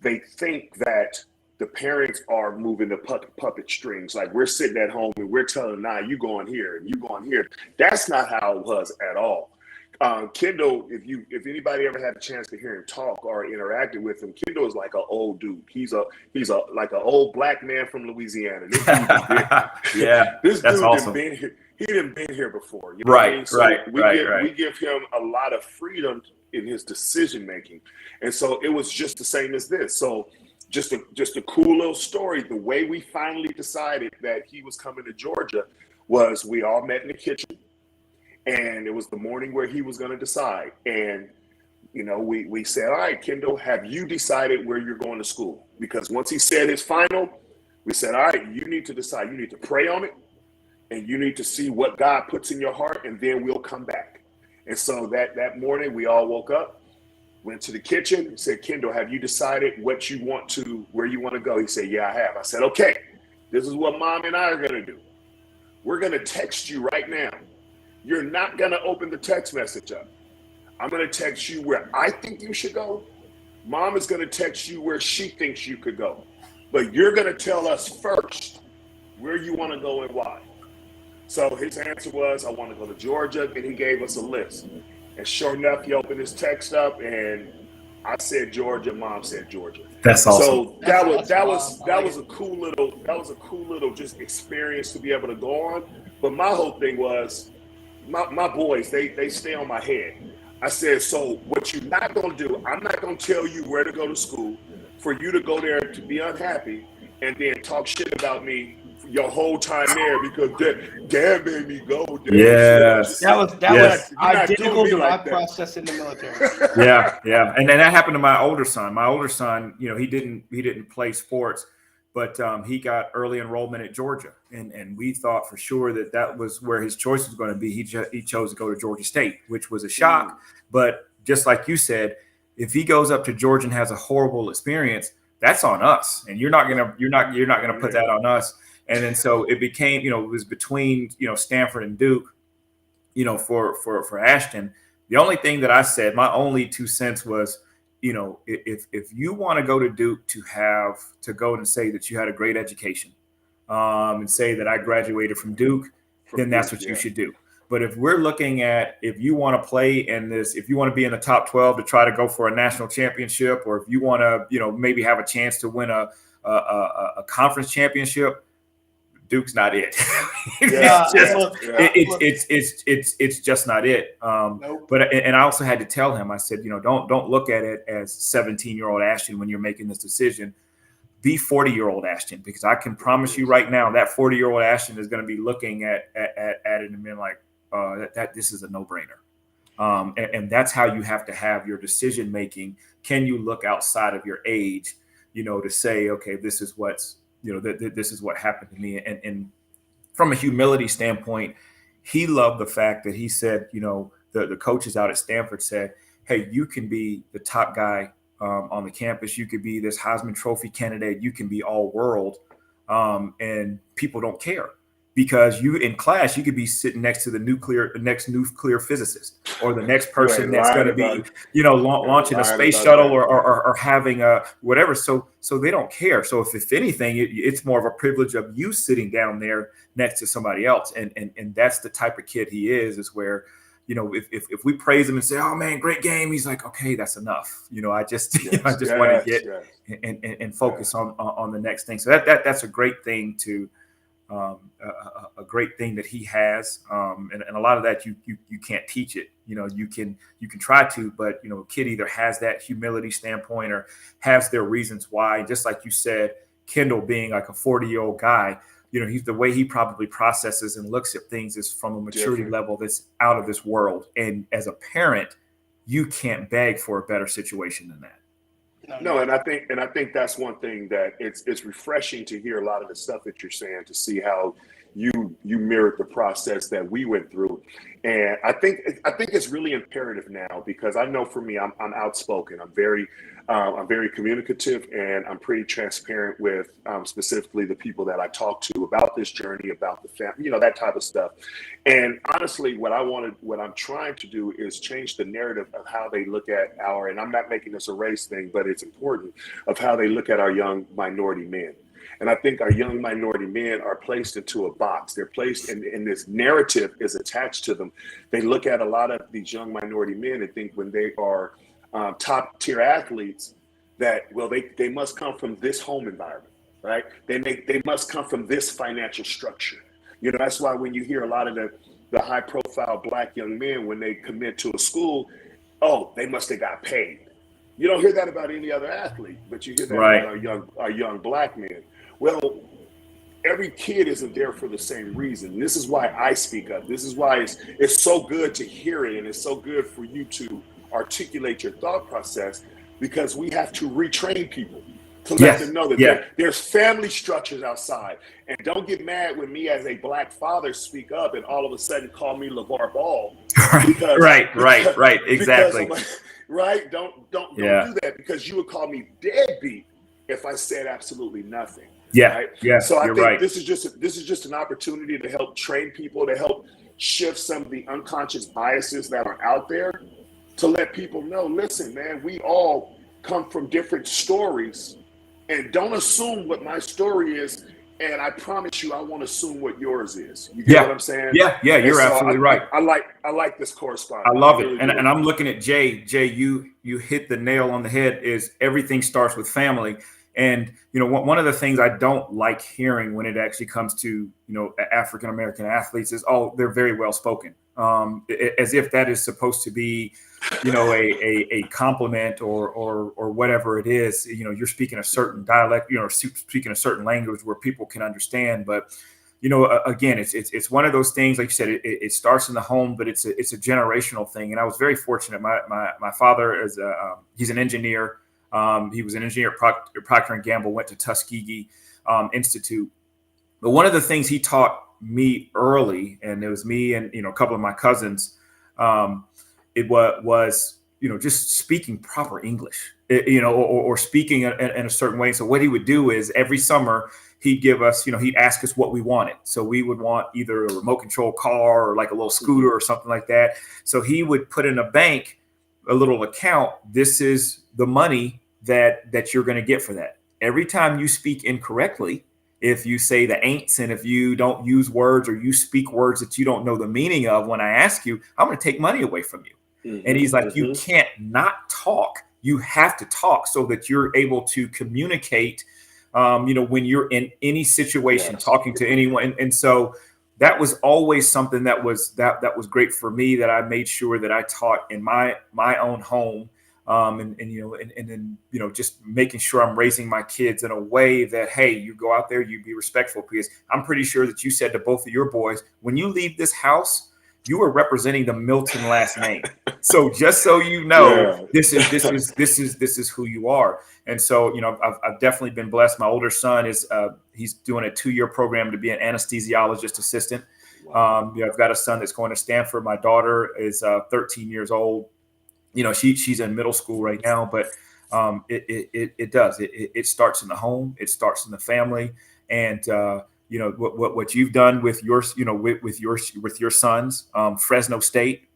they think that the parents are moving the puppet strings. Like, we're sitting at home and we're telling, nah, you going here and you going here. That's not how it was at all. Kendall, if anybody ever had a chance to hear him talk or interacted with him, Kendall is like an old dude. He's like an old black man from Louisiana. This dude this dude awesome. Been here. He didn't been here before. You know what I mean? So we give him a lot of freedom in his decision making, and so it was just the same as this. So just a cool little story. The way we finally decided that he was coming to Georgia was we all met in the kitchen. And it was the morning where he was going to decide. And, you know, we said, all right, Kendall, have you decided where you're going to school? Because once he said his final, we said, all right, you need to decide. You need to pray on it, and you need to see what God puts in your heart, and then we'll come back. And so that morning, we all woke up, went to the kitchen, and said, Kendall, have you decided where you want to go? He said, yeah, I have. I said, okay, this is what Mom and I are going to do. We're going to text you right now. You're not going to open the text message up. I'm going to text you where I think you should go. Mom is going to text you where she thinks you could go. But you're going to tell us first where you want to go and why. So his answer was, I want to go to Georgia. And he gave us a list. And sure enough, he opened his text up, and I said Georgia. Mom said Georgia. That's awesome. So that That's was a cool little just experience to be able to go on. But my whole thing was my boys, they stay on my head. I said, so what you're not gonna do, I'm not gonna tell you where to go to school for you to go there to be unhappy and then talk shit about me your whole time there because dad made me go. Yes. That was Yes. identical to my like that. process in the military. Yeah. And that happened to my older son. My older son, he didn't play sports, but he got early enrollment at Georgia, and we thought for sure that was where his choice was going to be. He chose to go to Georgia State, which was a shock. But just like you said, if he goes up to Georgia and has a horrible experience, that's on us, and you're not gonna put that on us. And then so it became, it was between Stanford and Duke, for Ashton. The only thing that I said, my only 2 cents was, if you want to go to Duke to go and say that you had a great education, and say that I graduated from Duke, then that's what you should do. But if we're looking at, if you want to play in this, if you want to be in the top 12 to try to go for a national championship, or if you want to, maybe have a chance to win a conference championship, Duke's not it. It's just not it. Nope. But I also had to tell him, I said, don't look at it as 17-year-old Ashton when you're making this decision. Be 40-year-old Ashton, because I can promise you right now that 40-year-old Ashton is going to be looking at it and being like, that this is a no-brainer. And that's how you have to have your decision making. Can you look outside of your age, to say, okay, this is what's this is what happened to me. And from a humility standpoint, he loved the fact that he said, the coaches out at Stanford said, hey, you can be the top guy on the campus. You could be this Heisman Trophy candidate. You can be all world. And people don't care, because you in class, you could be sitting next to the next nuclear physicist, or the next person that's going to be, launching a space shuttle or having a whatever. So they don't care. So if anything, it's more of a privilege of you sitting down there next to somebody else. And that's the type of kid he is where, if we praise him and say, oh man, great game, he's like, okay, that's enough. I just want to get and focus on the next thing. So that's a great thing a great thing that he has, and a lot of that you can't teach it. You can try to, but a kid either has that humility standpoint or has their reasons why. Just like you said, Kendall being like a 40-year-old guy, he's the way he probably processes and looks at things is from a maturity level that's out of this world. And as a parent, you can't beg for a better situation than that. No, and I think that's one thing that it's refreshing to hear a lot of the stuff that you're saying, to see how you mirrored the process that we went through. And I think it's really imperative now, because I know for me, I'm outspoken. I'm very communicative, and I'm pretty transparent with specifically the people that I talk to about this journey, about the family, that type of stuff. And honestly, what I'm trying to do is change the narrative of how they look at and I'm not making this a race thing, but it's important, of how they look at our young minority men. And I think our young minority men are placed into a box. They're placed in this narrative is attached to them. They look at a lot of these young minority men and think when they are top tier athletes that, well, they must come from this home environment, right? They must come from this financial structure. That's why when you hear a lot of the high profile Black young men, when they commit to a school, oh, they must have got paid. You don't hear that about any other athlete, but you hear that about our young Black men. Well, every kid isn't there for the same reason. This is why I speak up. This is why it's so good to hear it, and it's so good for you to articulate your thought process, because we have to retrain people to let them know that there's family structures outside. And don't get mad when me as a Black father speak up and all of a sudden call me LeVar Ball. Right. Exactly. Right? Don't do that, because you would call me deadbeat if I said absolutely nothing. Right? So I think this is just an opportunity to help train people, to help shift some of the unconscious biases that are out there, to let people know, listen, man, we all come from different stories, and don't assume what my story is and I promise you, I won't assume what yours is. You get what I'm saying? Yeah, you're absolutely right. I like this correspondence. I love it. Really And I'm looking at Jay. Jay, you hit the nail on the head. Is everything starts with family. And, one of the things I don't like hearing when it actually comes to, African-American athletes is, oh, they're very well spoken. As if that is supposed to be, a compliment or whatever it is. You're speaking a certain dialect, speaking a certain language where people can understand. But, again, it's one of those things, like you said, it starts in the home, but it's a generational thing. And I was very fortunate. My father is he's an engineer. He was an engineer at Procter & Gamble, went to Tuskegee Institute. But one of the things he taught me early, and it was me and, a couple of my cousins, it was just speaking proper English, or speaking in a certain way. So what he would do is every summer he'd give us, he'd ask us what we wanted. So we would want either a remote control car or like a little scooter or something like that. So he would put in a bank, a little account. This is the money that you're going to get for that. Every time you speak incorrectly, if you say the ain'ts and if you don't use words or you speak words that you don't know the meaning of, when I ask you, I'm going to take money away from you. Mm-hmm, and he's like, you can't not talk. You have to talk so that you're able to communicate, when you're in any situation, talking to anyone. And so that was always something that was great for me, that I made sure that I taught in my own home. And then, just making sure I'm raising my kids in a way that, hey, you go out there, you be respectful, because I'm pretty sure that you said to both of your boys, when you leave this house, you are representing the Milton last name. So just so you know, this is who you are. And so, I've definitely been blessed. My older son is he's doing a 2-year program to be an anesthesiologist assistant. Wow. I've got a son that's going to Stanford. My daughter is 13 years old. She's in middle school right now, but it starts in the home. It starts in the family. And, what you've done with your, with your sons, Fresno State,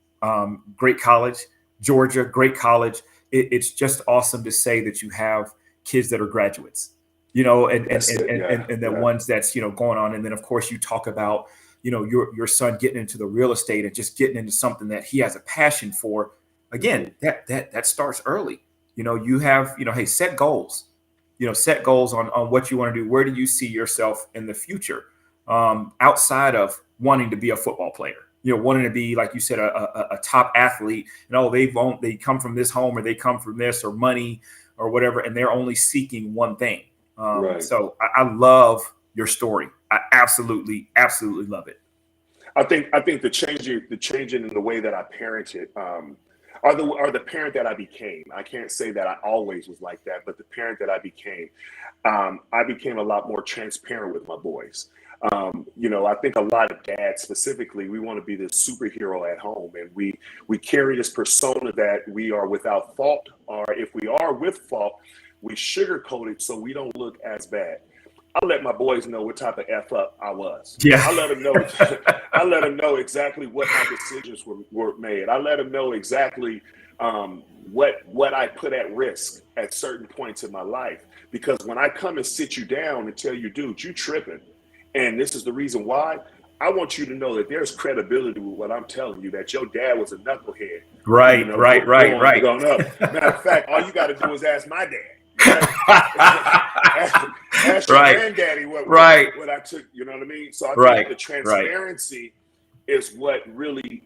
great college, Georgia, great college. It's just awesome to say that you have kids that are graduates, and the ones that's, going on. And then of course you talk about, your son getting into the real estate and just getting into something that he has a passion for. Again, that starts early. You have, hey, set goals. Set goals on what you want to do. Where do you see yourself in the future, outside of wanting to be a football player? Wanting to be, like you said, a top athlete. They come from this home, or they come from this, or money, or whatever, and they're only seeking one thing. So I love your story. I absolutely love it. I think the changing in the way that I parented are the parent that I became. I can't say that I always was like that, but the parent that I became a lot more transparent with my boys. I think a lot of dads specifically, we want to be this superhero at home, and we carry this persona that we are without fault, or if we are with fault, we sugarcoat it so we don't look as bad. I let my boys know what type of F up I was. Yeah. I let them know exactly what my decisions were made. I let them know exactly what I put at risk at certain points in my life. Because when I come and sit you down and tell you, dude, you tripping, and this is the reason why, I want you to know that there's credibility with what I'm telling you, that your dad was a knucklehead. Right. Going up. Matter of fact, all you got to do is ask my dad. Ask your granddaddy what I took, you know what I mean? So I think the transparency is what really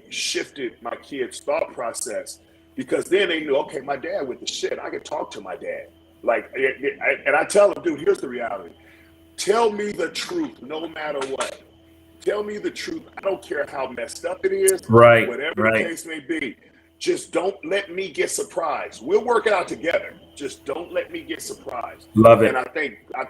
shifted my kids' thought process, because then they knew, okay, my dad with the shit, I can talk to my dad. And I tell them, dude, here's the reality. Tell me the truth no matter what. Tell me the truth. I don't care how messed up it is, whatever the case may be. Just don't let me get surprised. We'll work it out together. Just don't let me get surprised. Love it. And I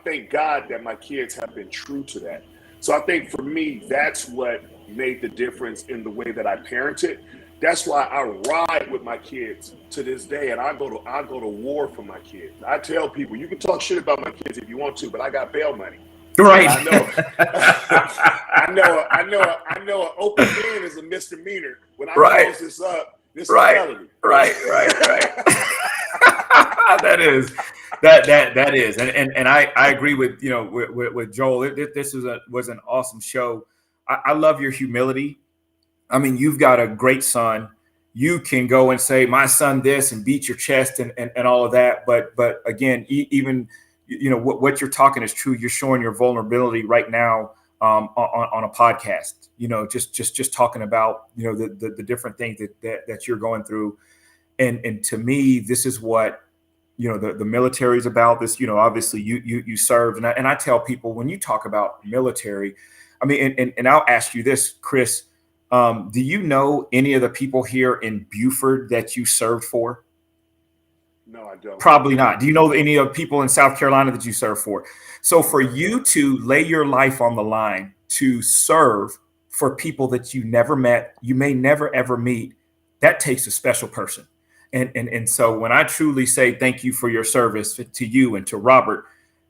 thank God that my kids have been true to that. So I think for me, that's what made the difference in the way that I parented. That's why I ride with my kids to this day, and I go to war for my kids. I tell people, you can talk shit about my kids if you want to, but I got bail money. Right. I know an open man is a misdemeanor. When I close this up, this is a felony. Right. That is. that is, and I agree with with Joel. This was an awesome show. I love your humility. I mean, you've got a great son. You can go and say, my son this, and beat your chest and all of that. But again, even what you're talking is true. You're showing your vulnerability right now on a podcast. Just talking about the different things that you're going through. And to me, this is what the military is about. This, obviously you served, and I tell people, when you talk about military, I mean, and I'll ask you this, Chris. Do you know any of the people here in Beaufort that you served for? No, I don't. Probably not. Do you know any of the people in South Carolina that you served for? So for you to lay your life on the line to serve for people that you never met, you may never ever meet, that takes a special person. And so when I truly say thank you for your service to you and to Robert,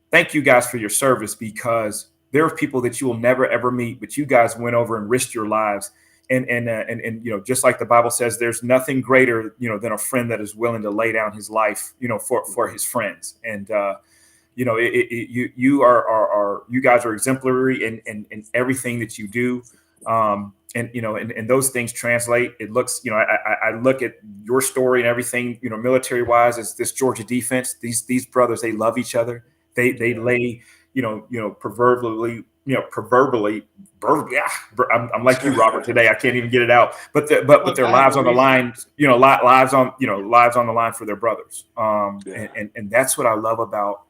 thank you guys for your service, because there are people that you will never ever meet, but you guys went over and risked your lives. And just like the Bible says, there's nothing greater, than a friend that is willing to lay down his life, for his friends. And you guys are exemplary in everything that you do. And those things translate. It looks, I look at your story and everything, military wise, as this Georgia defense. These brothers, they love each other. They lay, proverbially. I'm like you, Robert. Today I can't even get it out. But their lives on the line, lives on the line for their brothers. And that's what I love about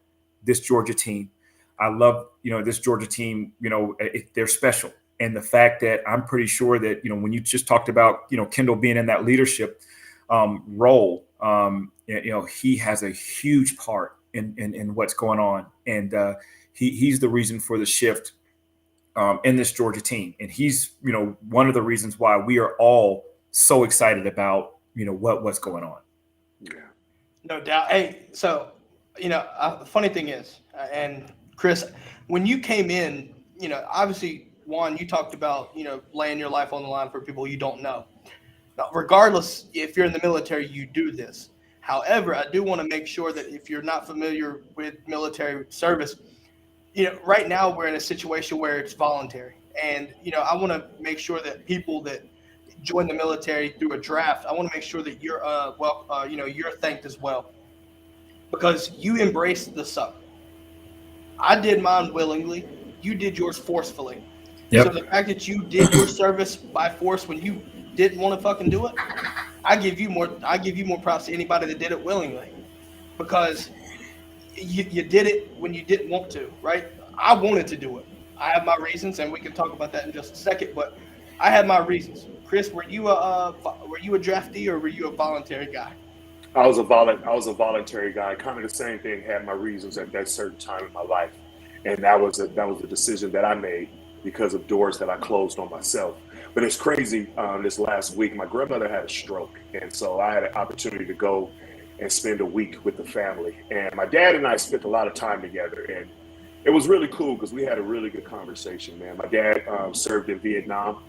this Georgia team. I love this Georgia team. They're special, and the fact that I'm pretty sure that when you just talked about Kendall being in that leadership role, he has a huge part in what's going on, and he's the reason for the shift in this Georgia team. And he's, one of the reasons why we are all so excited about, what's going on. Yeah. No doubt. Hey, so, the funny thing is, and Chris, when you came in, obviously, Juan, you talked about, laying your life on the line for people you don't know. Now, regardless, if you're in the military, you do this. However, I do want to make sure that if you're not familiar with military service, right now we're in a situation where it's voluntary. And, I want to make sure that people that join the military through a draft, I want to make sure that you're, you're thanked as well, because you embraced the suck. I did mine willingly. You did yours forcefully. Yep. So the fact that you did your service by force when you didn't want to fucking do it, I give you more props to anybody that did it willingly, because you did it when you didn't want to, right? I wanted to do it. I have my reasons, and we can talk about that in just a second, but I had my reasons. Chris, were you a draftee, or were you a voluntary guy? I was a voluntary guy. Kind of the same thing. Had my reasons at that certain time in my life, and that was a decision that I made because of doors that I closed on myself. But it's crazy. This last week, my grandmother had a stroke, and so I had an opportunity to go and spend a week with the family. And my dad and I spent a lot of time together, and it was really cool because we had a really good conversation, man. My dad served in Vietnam,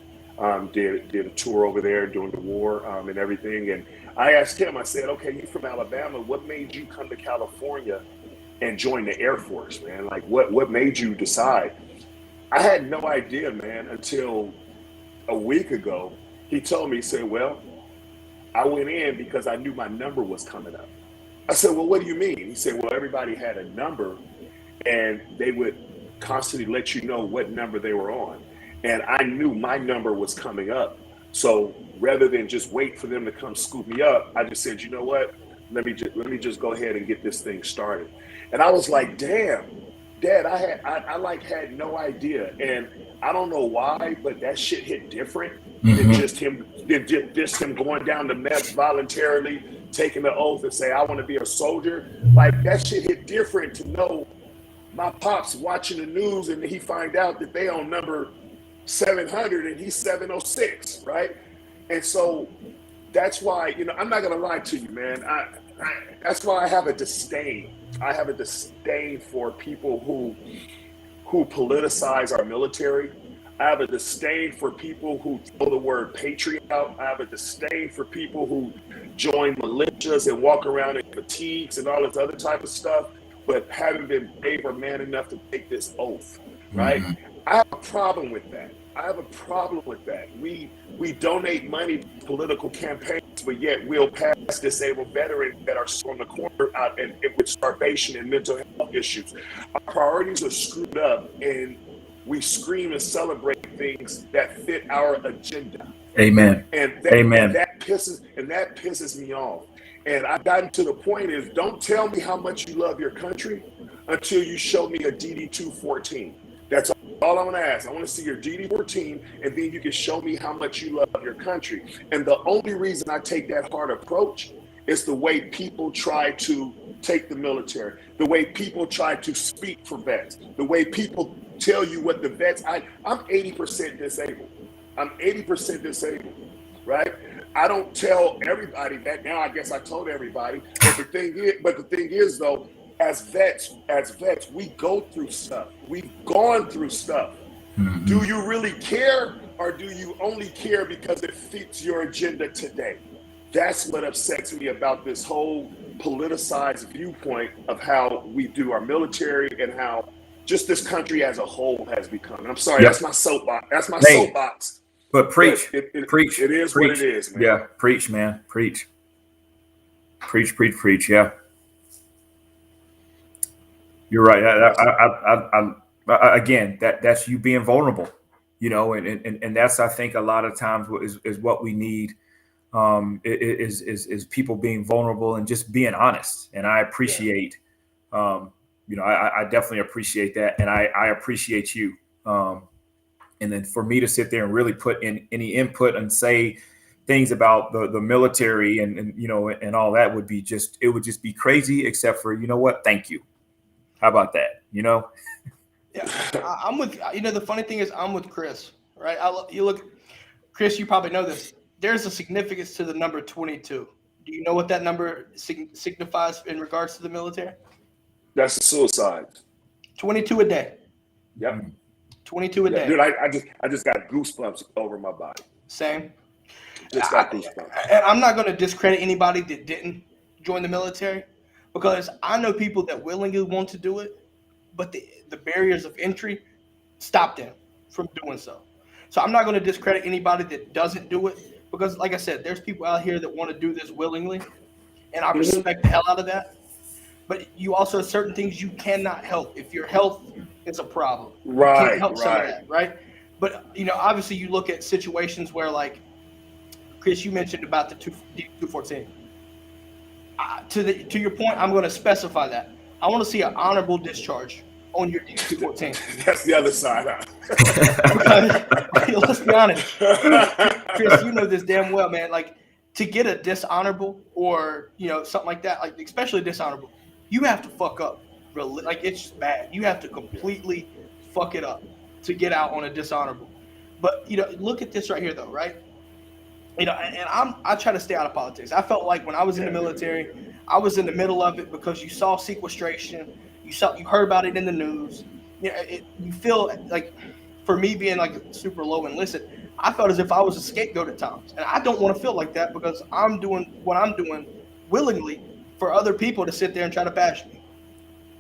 did a tour over there during the war and everything. And I asked him, I said, okay, you're from Alabama. What made you come to California and join the Air Force, man? Like, what made you decide? I had no idea, man, until a week ago. He told me, he said, well, I went in because I knew my number was coming up. I said, well, what do you mean? He said, well, everybody had a number, and they would constantly let you know what number they were on. And I knew my number was coming up. So rather than just wait for them to come scoop me up, I just said, you know what? Let me just go ahead and get this thing started. And I was like, damn, Dad, I had no idea. And I don't know why, but that shit hit different than just him going down to meth voluntarily, taking the oath and say, I want to be a soldier. Like, that shit hit different to know my pops watching the news and he find out that they on number 700 and he's 706, right? And so that's why, I'm not going to lie to you, man. That's why I have a disdain. I have a disdain for people who politicize our military. I have a disdain for people who throw the word patriot out. I have a disdain for people who join militias and walk around in fatigues and all this other type of stuff, but haven't been brave or man enough to take this oath, right? I have a problem with that. We donate money to political campaigns, but yet we'll pass disabled veterans that are on the corner out and with starvation and mental health issues. Our priorities are screwed up, and we scream and celebrate things that fit our agenda. Amen. And that pisses me off. And I've gotten to the point is, don't tell me how much you love your country until you show me a DD 214. That's all I'm going to ask. I want to see your DD 14, and then you can show me how much you love your country. And the only reason I take that hard approach is the way people try to take the military, the way people try to speak for vets, the way people tell you what the vets. I'm 80% disabled. I'm 80% disabled, right? I don't tell everybody that. Now I guess I told everybody. But the thing is though, as vets, we go through stuff. We've gone through stuff. Do you really care, or do you only care because it fits your agenda today? That's what upsets me about this whole politicized viewpoint of how we do our military and how just this country as a whole has become. And I'm sorry, that's my soapbox. That's my soapbox. But preach. Preach. It is what it is, man. Yeah, preach, man. Preach. Preach. Yeah. You're right. Again, that's you being vulnerable, you know, and that's, I think, a lot of times is what we need, is people being vulnerable and just being honest. And I appreciate, you know, I definitely appreciate that, and I appreciate you. And then for me to sit there and really put in any input and say things about the military and you know and all that would be it would just be crazy. Except for, you know what? Thank you. How about that? You know? Yeah, I'm with, you know, the funny thing is I'm with Chris, right? You look, Chris, you probably know this. There's a significance to the number 22. Do you know what that number signifies in regards to the military? That's a suicide. 22 a day. Yep. 22 a day. Dude, I just got goosebumps over my body. Same. Just got goosebumps. And I'm not going to discredit anybody that didn't join the military, because I know people that willingly want to do it, but the barriers of entry stop them from doing so. So I'm not going to discredit anybody that doesn't do it, because like I said, there's people out here that want to do this willingly, and I respect the hell out of that. But you also have certain things you cannot help. If your health is a problem, you can't help some of that, right? But, you know, obviously you look at situations where, like, Chris, you mentioned about the 214. To your point, I'm going to specify that. I want to see an honorable discharge on your 214. That's the other side. Because, let's be honest, Chris, you know this damn well, man. Like, to get a dishonorable or, you know, something like that, like especially dishonorable, you have to fuck up. Like, it's just bad. You have to completely fuck it up to get out on a dishonorable. But, you know, look at this right here, though, right? You know, and I try to stay out of politics. I felt like when I was in the military, I was in the middle of it because you saw sequestration, you heard about it in the news. You know, you feel like, for me being like super low enlisted, I felt as if I was a scapegoat at times, and I don't want to feel like that because I'm doing what I'm doing willingly for other people to sit there and try to bash me.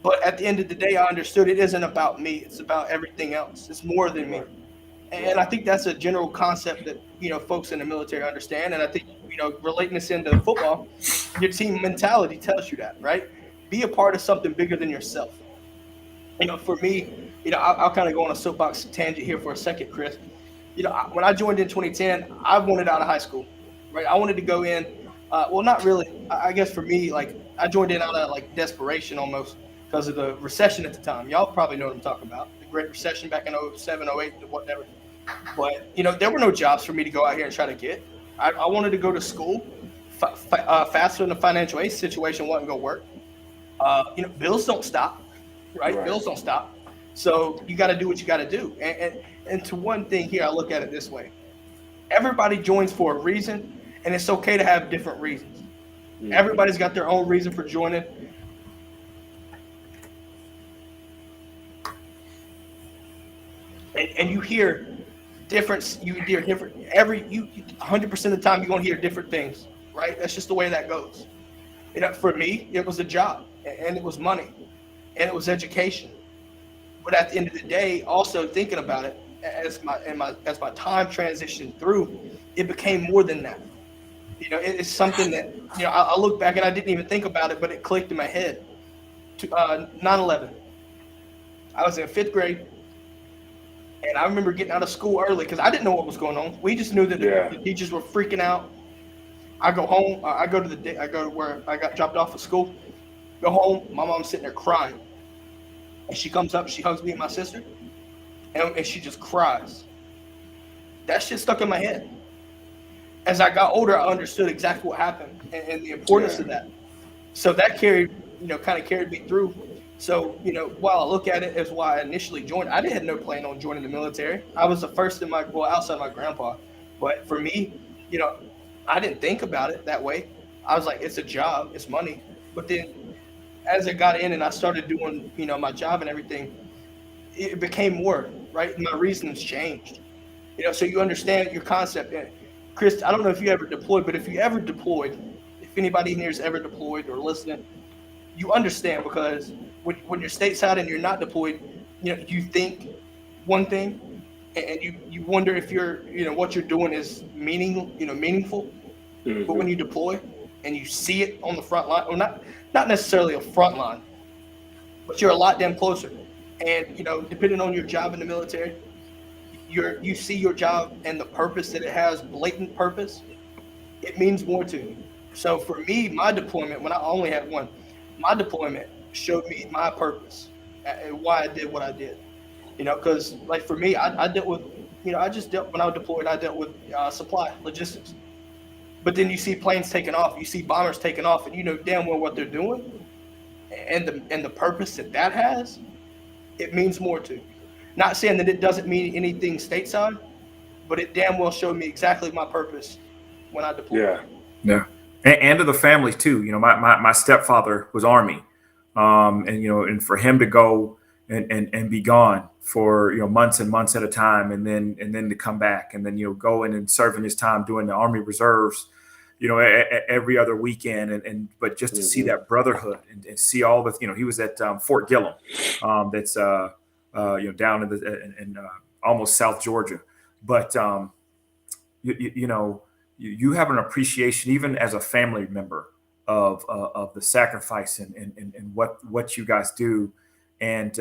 But at the end of the day, I understood it isn't about me; it's about everything else. It's more than me. And I think that's a general concept that, you know, folks in the military understand. And I think, you know, relating this into football, your team mentality tells you that, right? Be a part of something bigger than yourself. You know, for me, you know, I'll kind of go on a soapbox tangent here for a second, Chris. You know, when I joined in 2010, I wanted out of high school, right? I wanted to go in, well, not really. I guess for me, like, I joined in out of, like, desperation almost because of the recession at the time. Y'all probably know what I'm talking about. The Great Recession back in 07, 08, whatever. But, you know, there were no jobs for me to go out here and try to get. I wanted to go to school faster than the financial aid situation wasn't going to work. You know, bills don't stop, right? Bills don't stop. So you got to do what you got to do. And to one thing here, I look at it this way. Everybody joins for a reason, and it's okay to have different reasons. Mm-hmm. Everybody's got their own reason for joining. And you hear different, 100% of the time you're going to hear different things, right? That's just the way that goes. You know, for me, it was a job, and it was money, and it was education. But at the end of the day, also thinking about it, as my time transitioned through, it became more than that. You know, it's something that, you know, I look back and I didn't even think about it, but it clicked in my head. 9/11. I was in 5th grade, and I remember getting out of school early because I didn't know what was going on. We just knew that the teachers were freaking out. I go home. I go to where I got dropped off at school. Go home. My mom's sitting there crying, and she comes up. She hugs me and my sister, and she just cries. That shit stuck in my head. As I got older, I understood exactly what happened and the importance of that. So that kind of carried me through. So, you know, while I look at it as why I initially joined, I had no plan on joining the military. I was the first outside my grandpa. But for me, you know, I didn't think about it that way. I was like, it's a job, it's money. But then as I got in and I started doing, you know, my job and everything, it became more, right? And my reasons changed. You know, so you understand your concept. And Chris, I don't know if you ever deployed, but if you ever deployed, if anybody in here is ever deployed or listening, you understand, because when you're stateside and you're not deployed, you know, you think one thing and you wonder if what you're doing is meaningful. Mm-hmm. But when you deploy and you see it on the front line, or not necessarily a front line, but you're a lot damn closer. And, you know, depending on your job in the military, you see your job and the purpose that it has, blatant purpose, it means more to you. So for me, my deployment, when I only had one, my deployment showed me my purpose and why I did what I did. You know, because like for me, I dealt with, you know, when I was deployed, I dealt with supply, logistics. But then you see planes taking off, you see bombers taking off, and you know damn well what they're doing, and the purpose that has, it means more to you. Not saying that it doesn't mean anything stateside, but it damn well showed me exactly my purpose when I deployed. Yeah. And to the family too. You know, my stepfather was Army, and you know, and for him to go and be gone for, you know, months and months at a time, and then to come back, and then, you know, go in and serving his time doing the Army Reserves, you know, every other weekend, but just to see that brotherhood and see all the, you know, he was at Fort Gillem, that's you know, down in almost South Georgia, but you know. You have an appreciation, even as a family member, of the sacrifice and what you guys do, and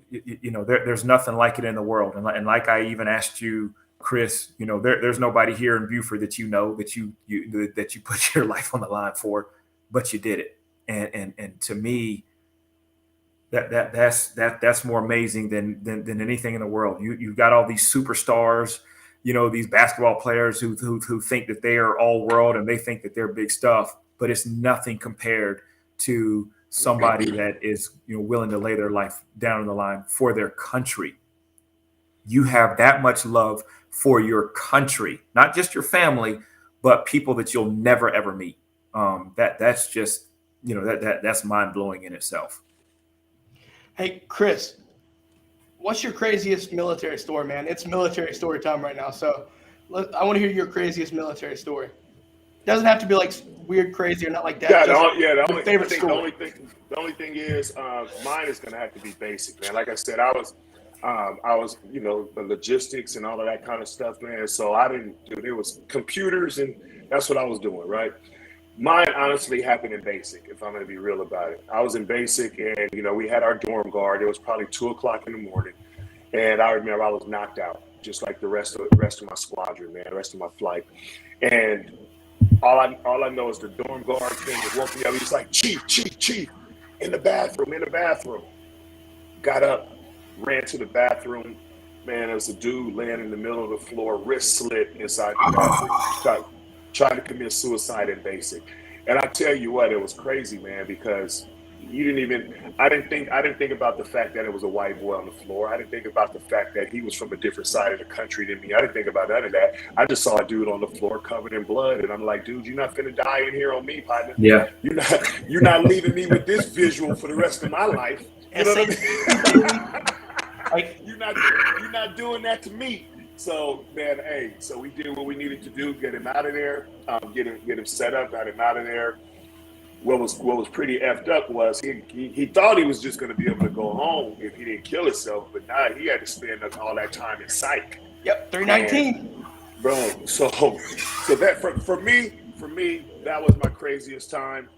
you know, there's nothing like it in the world. And like I even asked you, Chris, you know, there's nobody here in Buford that you know that you put your life on the line for, but you did it. And to me, that's more amazing than anything in the world. You've got all these superstars. You know, these basketball players who think that they are all world and they think that they're big stuff, but it's nothing compared to somebody that is, you know, willing to lay their life down on the line for their country. You have that much love for your country, not just your family, but people that you'll never ever meet. That's just, you know, that's mind blowing in itself. Hey, Chris. What's your craziest military story, man? It's military story time right now. So I want to hear your craziest military story. It doesn't have to be like weird, crazy, or not like that. The only thing is, mine is going to have to be basic, man. Like I said, I was, you know, the logistics and all of that kind of stuff, man. So it was computers, and that's what I was doing, right? Mine honestly happened in basic, if I'm going to be real about it. I was in basic, and, you know, we had our dorm guard. It was probably 2:00 in the morning. And I remember I was knocked out, just like the rest of my squadron, man, the rest of my flight. And all I know is the dorm guard thing that woke me up. He's like, Chief, in the bathroom. Got up, ran to the bathroom. Man, there was a dude laying in the middle of the floor, wrist slit inside the bathroom. Trying to commit suicide in basic. And I tell you what, it was crazy, man, because I didn't think about the fact that it was a white boy on the floor. I didn't think about the fact that he was from a different side of the country than me. I didn't think about none of that. I just saw a dude on the floor covered in blood, and I'm like, dude, you're not finna die in here on me, partner. Yeah. You're not leaving me with this visual for the rest of my life. You know what I mean? Like, you're not doing that to me. So man, hey, so we did what we needed to do, get him out of there, get him set up, got him out of there. What was pretty effed up was he thought he was just going to be able to go home if he didn't kill himself, but now he had to spend all that time in psych. Yep, 319. Bro, so that for me, that was my craziest time.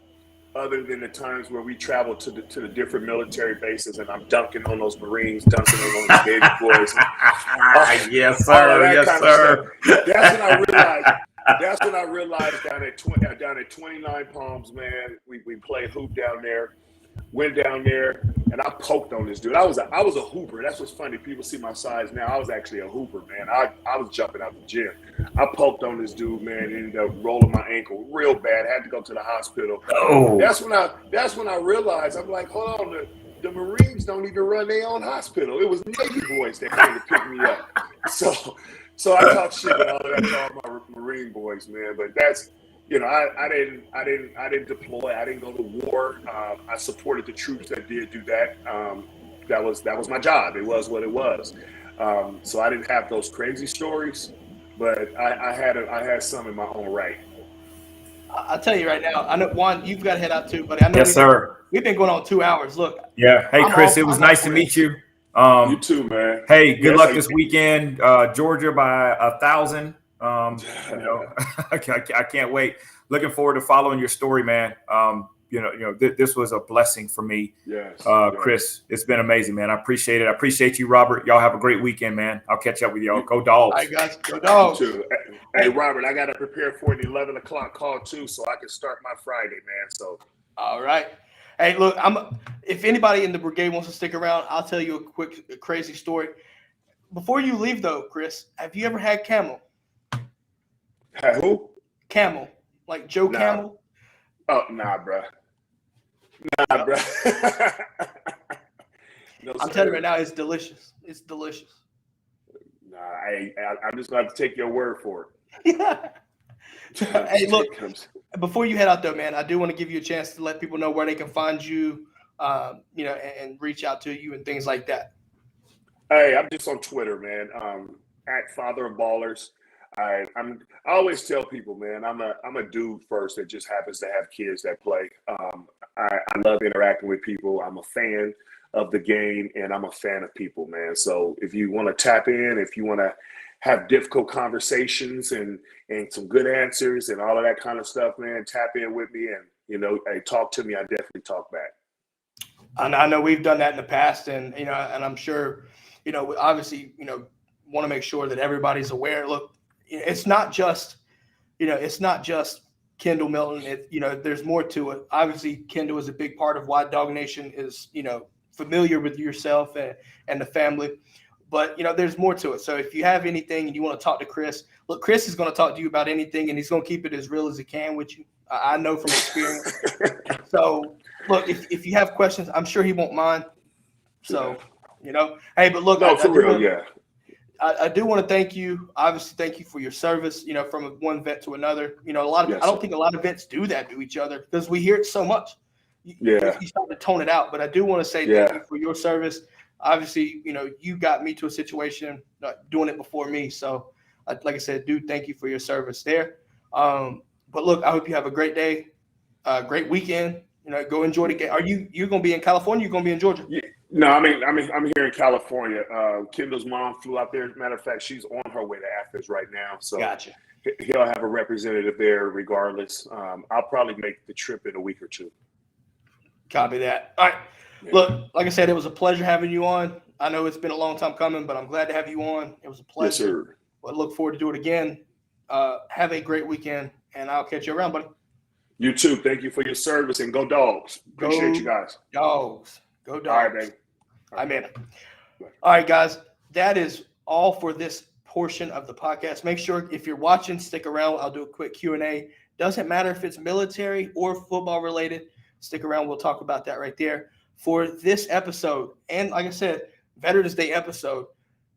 Other than the times where we traveled to the different military bases, and I'm dunking on those Marines, dunking on those Navy boys. Yes, sir. Yes, sir. That's when I realized down at 29 Palms, man, we played hoop down there. Went down there and I poked on this dude. I was a hooper. That's what's funny. People see my size now. I was actually a hooper, man. I was jumping out the gym. I poked on this dude, man, and ended up rolling my ankle real bad. Had to go to the hospital. Oh. That's when I realized, I'm like, hold on, the Marines don't even run their own hospital. It was Navy boys that came to pick me up. So I talk shit with all of that to all my Marine boys, man. But that's, you know, I didn't deploy. I didn't go to war. I supported the troops that did do that. That was my job. It was what it was. So I didn't have those crazy stories, but I had some in my own right. I'll tell you right now. I know, Juan, you've got to head out too, buddy. I know. Yes, sir. We've been going on 2 hours. Look. Yeah. Hey, Chris, it was nice to meet you. You too, man. Hey, good luck this weekend. Georgia by 1,000. You know, I can't wait. Looking forward to following your story, man. This was a blessing for me. Yes. Chris, it's been amazing, man. I appreciate it. I appreciate you, Robert. Y'all have a great weekend, man. I'll catch up with y'all. Go Dogs. All right, guys. Go Dogs. You too. Hey, Robert, I got to prepare for an 11 o'clock call too, so I can start my Friday, man. So. All right. Hey, look, if anybody in the brigade wants to stick around, I'll tell you a quick, crazy story. Before you leave, though, Chris, have you ever had camel? Had who? Camel. Like Joe Camel? Oh, nah, bro. No, I'm telling you right now, it's delicious. It's delicious. Nah, I'm just going to have to take your word for it. Yeah. Hey, look, before you head out there, man, I do want to give you a chance to let people know where they can find you, and reach out to you and things like that. Hey, I'm just on Twitter, man. At Father of Ballers. I always tell people, man, I'm a dude first that just happens to have kids that play. I love interacting with people. I'm a fan of the game, and I'm a fan of people, man. So if you want to tap in, if you want to have difficult conversations and some good answers and all of that kind of stuff, man, tap in with me and, hey, talk to me. I definitely talk back. I know we've done that in the past, and, and I'm sure, obviously, want to make sure that everybody's aware. Look, it's not just Kendall Milton. There's more to it. Obviously, Kendall is a big part of why Dog Nation is, familiar with yourself and the family. But, there's more to it. So if you have anything and you want to talk to Chris, look, Chris is going to talk to you about anything, and he's going to keep it as real as he can with you. I know from experience. So, look, if you have questions, I'm sure he won't mind. So, hey, but look. No, for real, yeah. I do want to thank you. Obviously, thank you for your service, from one vet to another. I don't think a lot of vets do that to each other because we hear it so much. Yeah. You start to tone it out. But I do want to say thank you for your service. Obviously, you got me to a situation doing it before me. So, like I said, dude, thank you for your service there. But look, I hope you have a great day, great weekend. Go enjoy the game. Are you going to be in California? You're going to be in Georgia? Yeah. No, I'm here in California. Kendall's mom flew out there. As a matter of fact, she's on her way to Athens right now. So gotcha. He'll have a representative there regardless. I'll probably make the trip in a week or two. Copy that. All right. Yeah. Look, like I said, it was a pleasure having you on. I know it's been a long time coming, but I'm glad to have you on. It was a pleasure. Yes, sir. I look forward to do it again. Have a great weekend, and I'll catch you around, buddy. You too. Thank you for your service, and go Dogs. Appreciate you guys. Dogs. Go Dogs. All right, baby. I'm in. All right, guys. That is all for this portion of the podcast. Make sure if you're watching, stick around. I'll do a quick Q&A. Doesn't matter if it's military or football related. Stick around. We'll talk about that right there. For this episode, and like I said, Veterans Day episode,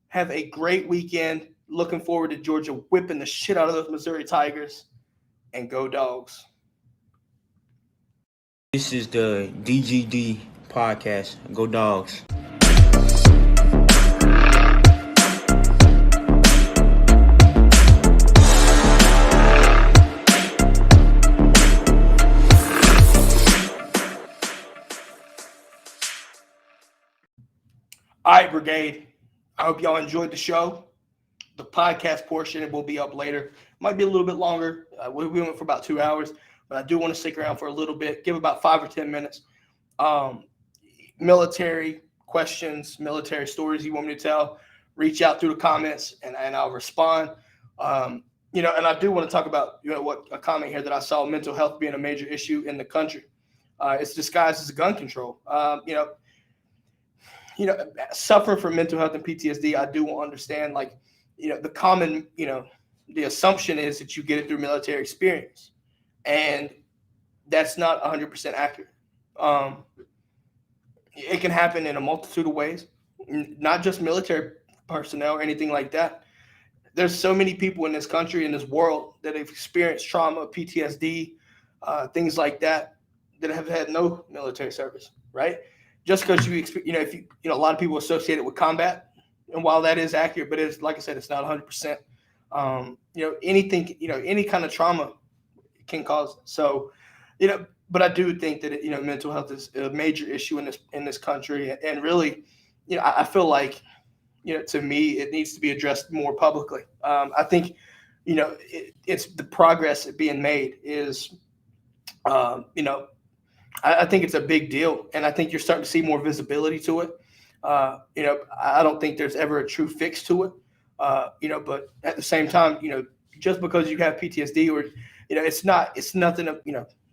have a great weekend. Looking forward to Georgia whipping the shit out of those Missouri Tigers. And go Dogs. This is the DGD podcast. Go Dogs. All right, Brigade. I hope y'all enjoyed the show. The podcast portion will be up later. Might be a little bit longer. We went for about 2 hours, but I do want to stick around for a little bit. Give about 5 or 10 minutes. Military questions, military stories you want me to tell, reach out through the comments, and I'll respond. And I do want to talk about what a comment here that I saw: mental health being a major issue in the country. It's disguised as gun control. Suffering from mental health and PTSD, I do understand. The common, the assumption is that you get it through military experience, and that's not 100% accurate. It can happen in a multitude of ways, not just military personnel or anything like that. There's so many people in this country, in this world, that have experienced trauma, PTSD, things like that have had no military service, right? Just because a lot of people associate it with combat, and while that is accurate, but it's, like I said, it's not 100%. Anything, any kind of trauma can cause. So, but I do think that mental health is a major issue in this country, and really, I feel like, to me, it needs to be addressed more publicly. I think, it's the progress being made is, I think it's a big deal, and I think you're starting to see more visibility to it. I don't think there's ever a true fix to it. But at the same time, just because you have PTSD or, it's nothing.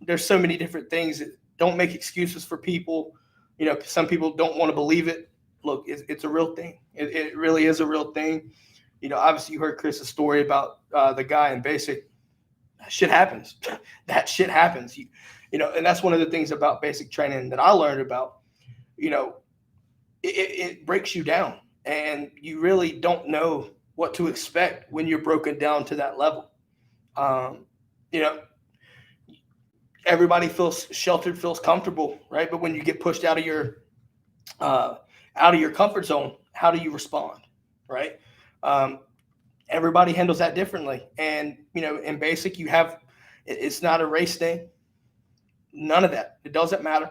There's so many different things that don't make excuses for people. Some people don't want to believe it. Look, it's a real thing. It really is a real thing. Obviously you heard Chris's story about the guy in basic. That shit happens. That shit happens. And that's one of the things about basic training that I learned about. It breaks you down, and you really don't know what to expect when you're broken down to that level. Everybody feels sheltered, feels comfortable, right? But when you get pushed out of your comfort zone, how do you respond, right? Everybody handles that differently. And, in basic, it's not a race thing. None of that. It doesn't matter.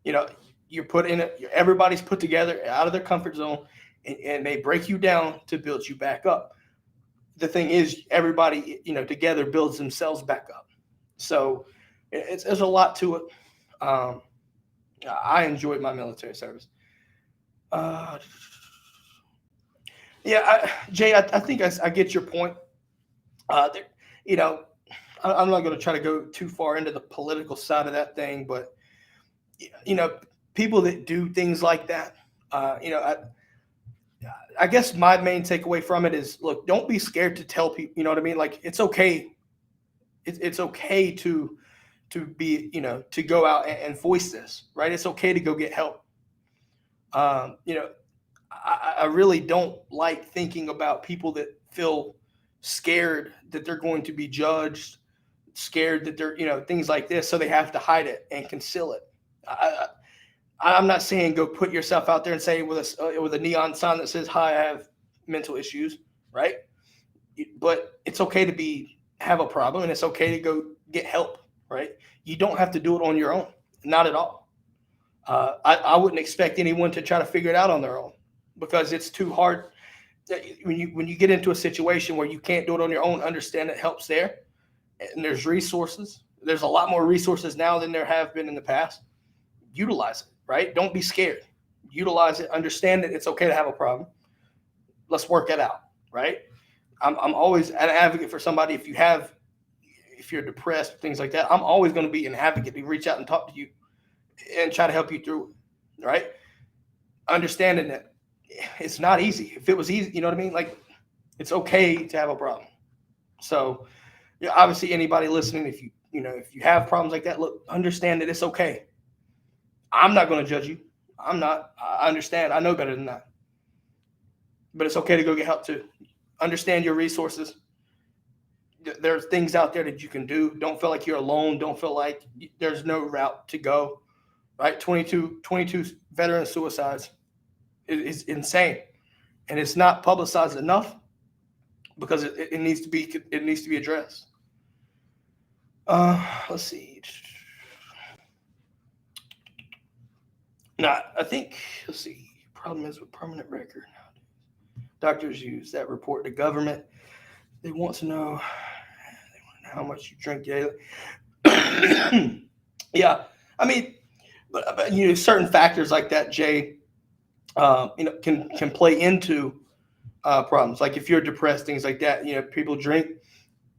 You're put in it. Everybody's put together out of their comfort zone, and they break you down to build you back up. The thing is, everybody, together builds themselves back up. So there's a lot to it. I enjoyed my military service. Jay, I think I get your point. I'm not going to try to go too far into the political side of that thing, but people that do things like that, I guess my main takeaway from it is, look, don't be scared to tell people. You know what I mean? Like, it's okay. It's okay to be, to go out and voice this, right? It's okay to go get help. I really don't like thinking about people that feel scared that they're going to be judged, scared that they're, things like this. So they have to hide it and conceal it. I'm not saying go put yourself out there and say with a neon sign that says, "Hi, I have mental issues," right? But it's okay to have a problem, and it's okay to go get help, right? You don't have to do it on your own, not at all. I wouldn't expect anyone to try to figure it out on their own, because it's too hard. When you get into a situation where you can't do it on your own, understand that help's there, and there's resources. There's a lot more resources now than there have been in the past. Utilize it, right? Don't be scared. Utilize it. Understand that it's okay to have a problem. Let's work it out, right? I'm always an advocate for somebody. If you're depressed, things like that, I'm always going to be an advocate to reach out and talk to you and try to help you through it, right? Understanding that it's not easy. If it was easy, you know what I mean? Like, it's okay to have a problem. So, obviously, anybody listening, if you have problems like that, look, understand that it's okay. I'm not going to judge you. I'm not. I understand. I know better than that. But it's okay to go get help too. Understand your resources. There's things out there that you can do. Don't feel like you're alone. Don't feel like there's no route to go. Right? 22 veteran suicides is insane, and it's not publicized enough because it needs to be addressed. Let's see. Now, I think, let's see. problem is with permanent record. Doctors use that report to government. They want to know how much you drink daily. Yeah, I mean, but certain factors like that, Jay, can play into problems. Like if you're depressed, things like that. People drink,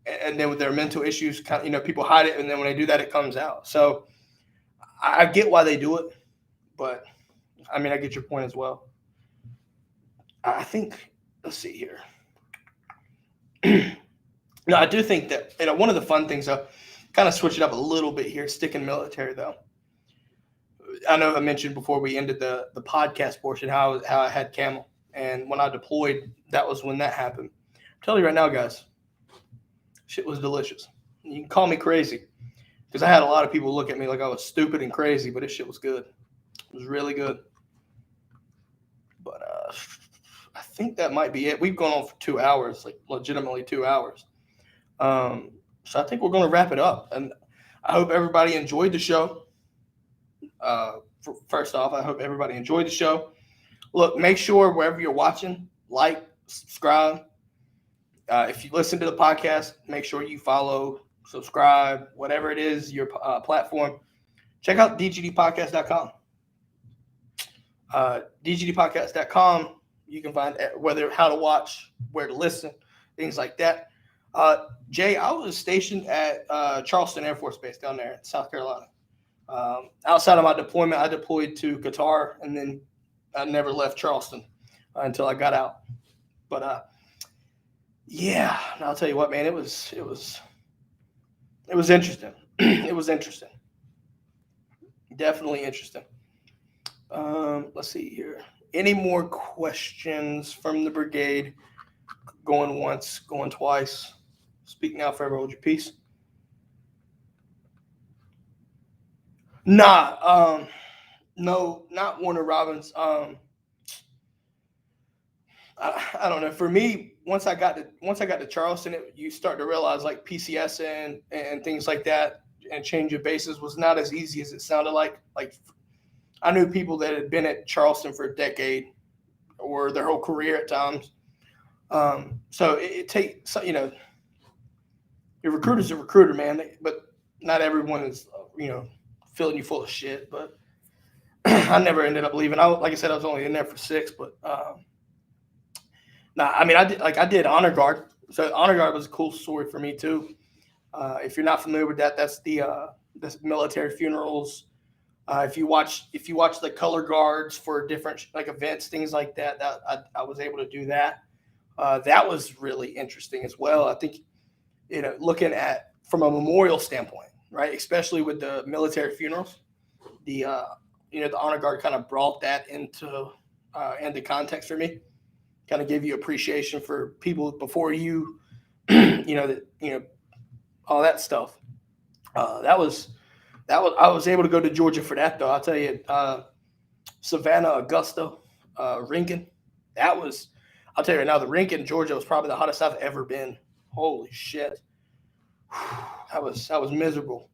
and then with their mental issues, people hide it, and then when they do that, it comes out. So I get why they do it, but I mean, I get your point as well. I think, let's see here. No, I do think that one of the fun things, kind of switch it up a little bit here, sticking military though. I know I mentioned before we ended the podcast portion how I had camel, and when I deployed, that was when that happened. I'm telling you right now, guys, shit was delicious. You can call me crazy because I had a lot of people look at me like I was stupid and crazy, but this shit was good. It was really good. But I think that might be it. We've gone on for 2 hours, like legitimately 2 hours. So I think we're going to wrap it up. And I hope everybody enjoyed the show. First off, I hope everybody enjoyed the show. Look, make sure wherever you're watching, like, subscribe. If you listen to the podcast, make sure you follow, subscribe, whatever it is, your platform. Check out DGDpodcast.com. DGDpodcast.com. You can find how to watch, where to listen, things like that. Jay, I was stationed at Charleston Air Force Base down there in South Carolina. Outside of my deployment, I deployed to Qatar, and then I never left Charleston until I got out. But yeah, I'll tell you what, man, it was interesting. It was interesting. Definitely interesting. Let's see here. Any more questions from the brigade? Going once, going twice. Speak now, forever hold your peace. Nah, no, not Warner Robins. I don't know. For me, once I got to Charleston, you start to realize like PCS and things like that, and change of bases was not as easy as it sounded like. Like I knew people that had been at Charleston for a decade or their whole career at times. So it takes, your recruiter's a recruiter, man, but not everyone is, filling you full of shit. But I never ended up leaving. Like I said, I was only in there for 6, but I mean, I did honor guard. So honor guard was a cool story for me too. If you're not familiar with that, that's the military funerals. If you watch the color guards for different like events, things like that, I was able to do that. That was really interesting as well. I think, looking at from a memorial standpoint, right, especially with the military funerals, the honor guard kind of brought that into context for me. Kind of gave you appreciation for people before you, all that stuff. I was able to go to Georgia for that though. I'll tell you, Savannah, Augusta, Rincon. I'll tell you right now, the Rincon, Georgia was probably the hottest I've ever been. Holy shit. That was miserable.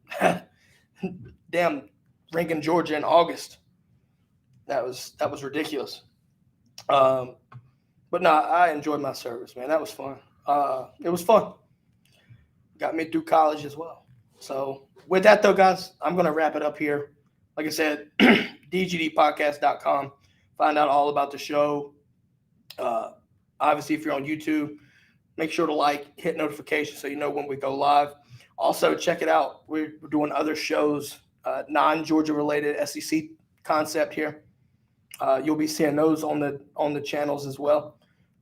Damn, Rincon, Georgia in August. That was ridiculous. But no, I enjoyed my service, man. That was fun. It was fun. Got me through college as well. So with that though, guys, I'm going to wrap it up here. Like I said, DGDpodcast.com. Find out all about the show. Obviously, if you're on YouTube, make sure to hit notifications so you know when we go live. Also, check it out. We're doing other shows, non-Georgia related SEC concept here. You'll be seeing those on the channels as well.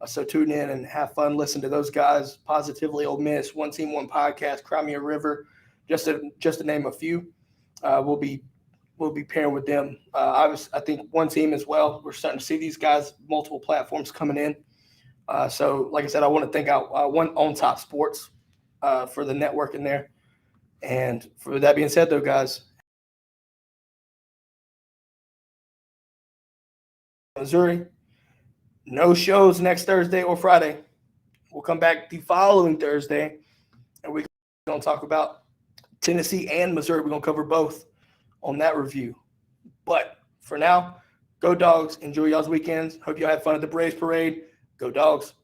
So tune in and have fun. Listen to those guys. Positively Ole Miss, One Team, One Podcast, Crimea River, just to name a few. We'll be pairing with them. I think One Team as well. We're starting to see these guys, multiple platforms coming in. So like I said, I want to thank out One On Top Sports for the network in there. And for that being said, though, guys, Missouri, no shows next Thursday or Friday. We'll come back the following Thursday, and we're going to talk about Tennessee and Missouri. We're going to cover both on that review. But for now, Go Dogs. Enjoy y'all's weekends. Hope y'all have fun at the Braves parade. Go Dogs.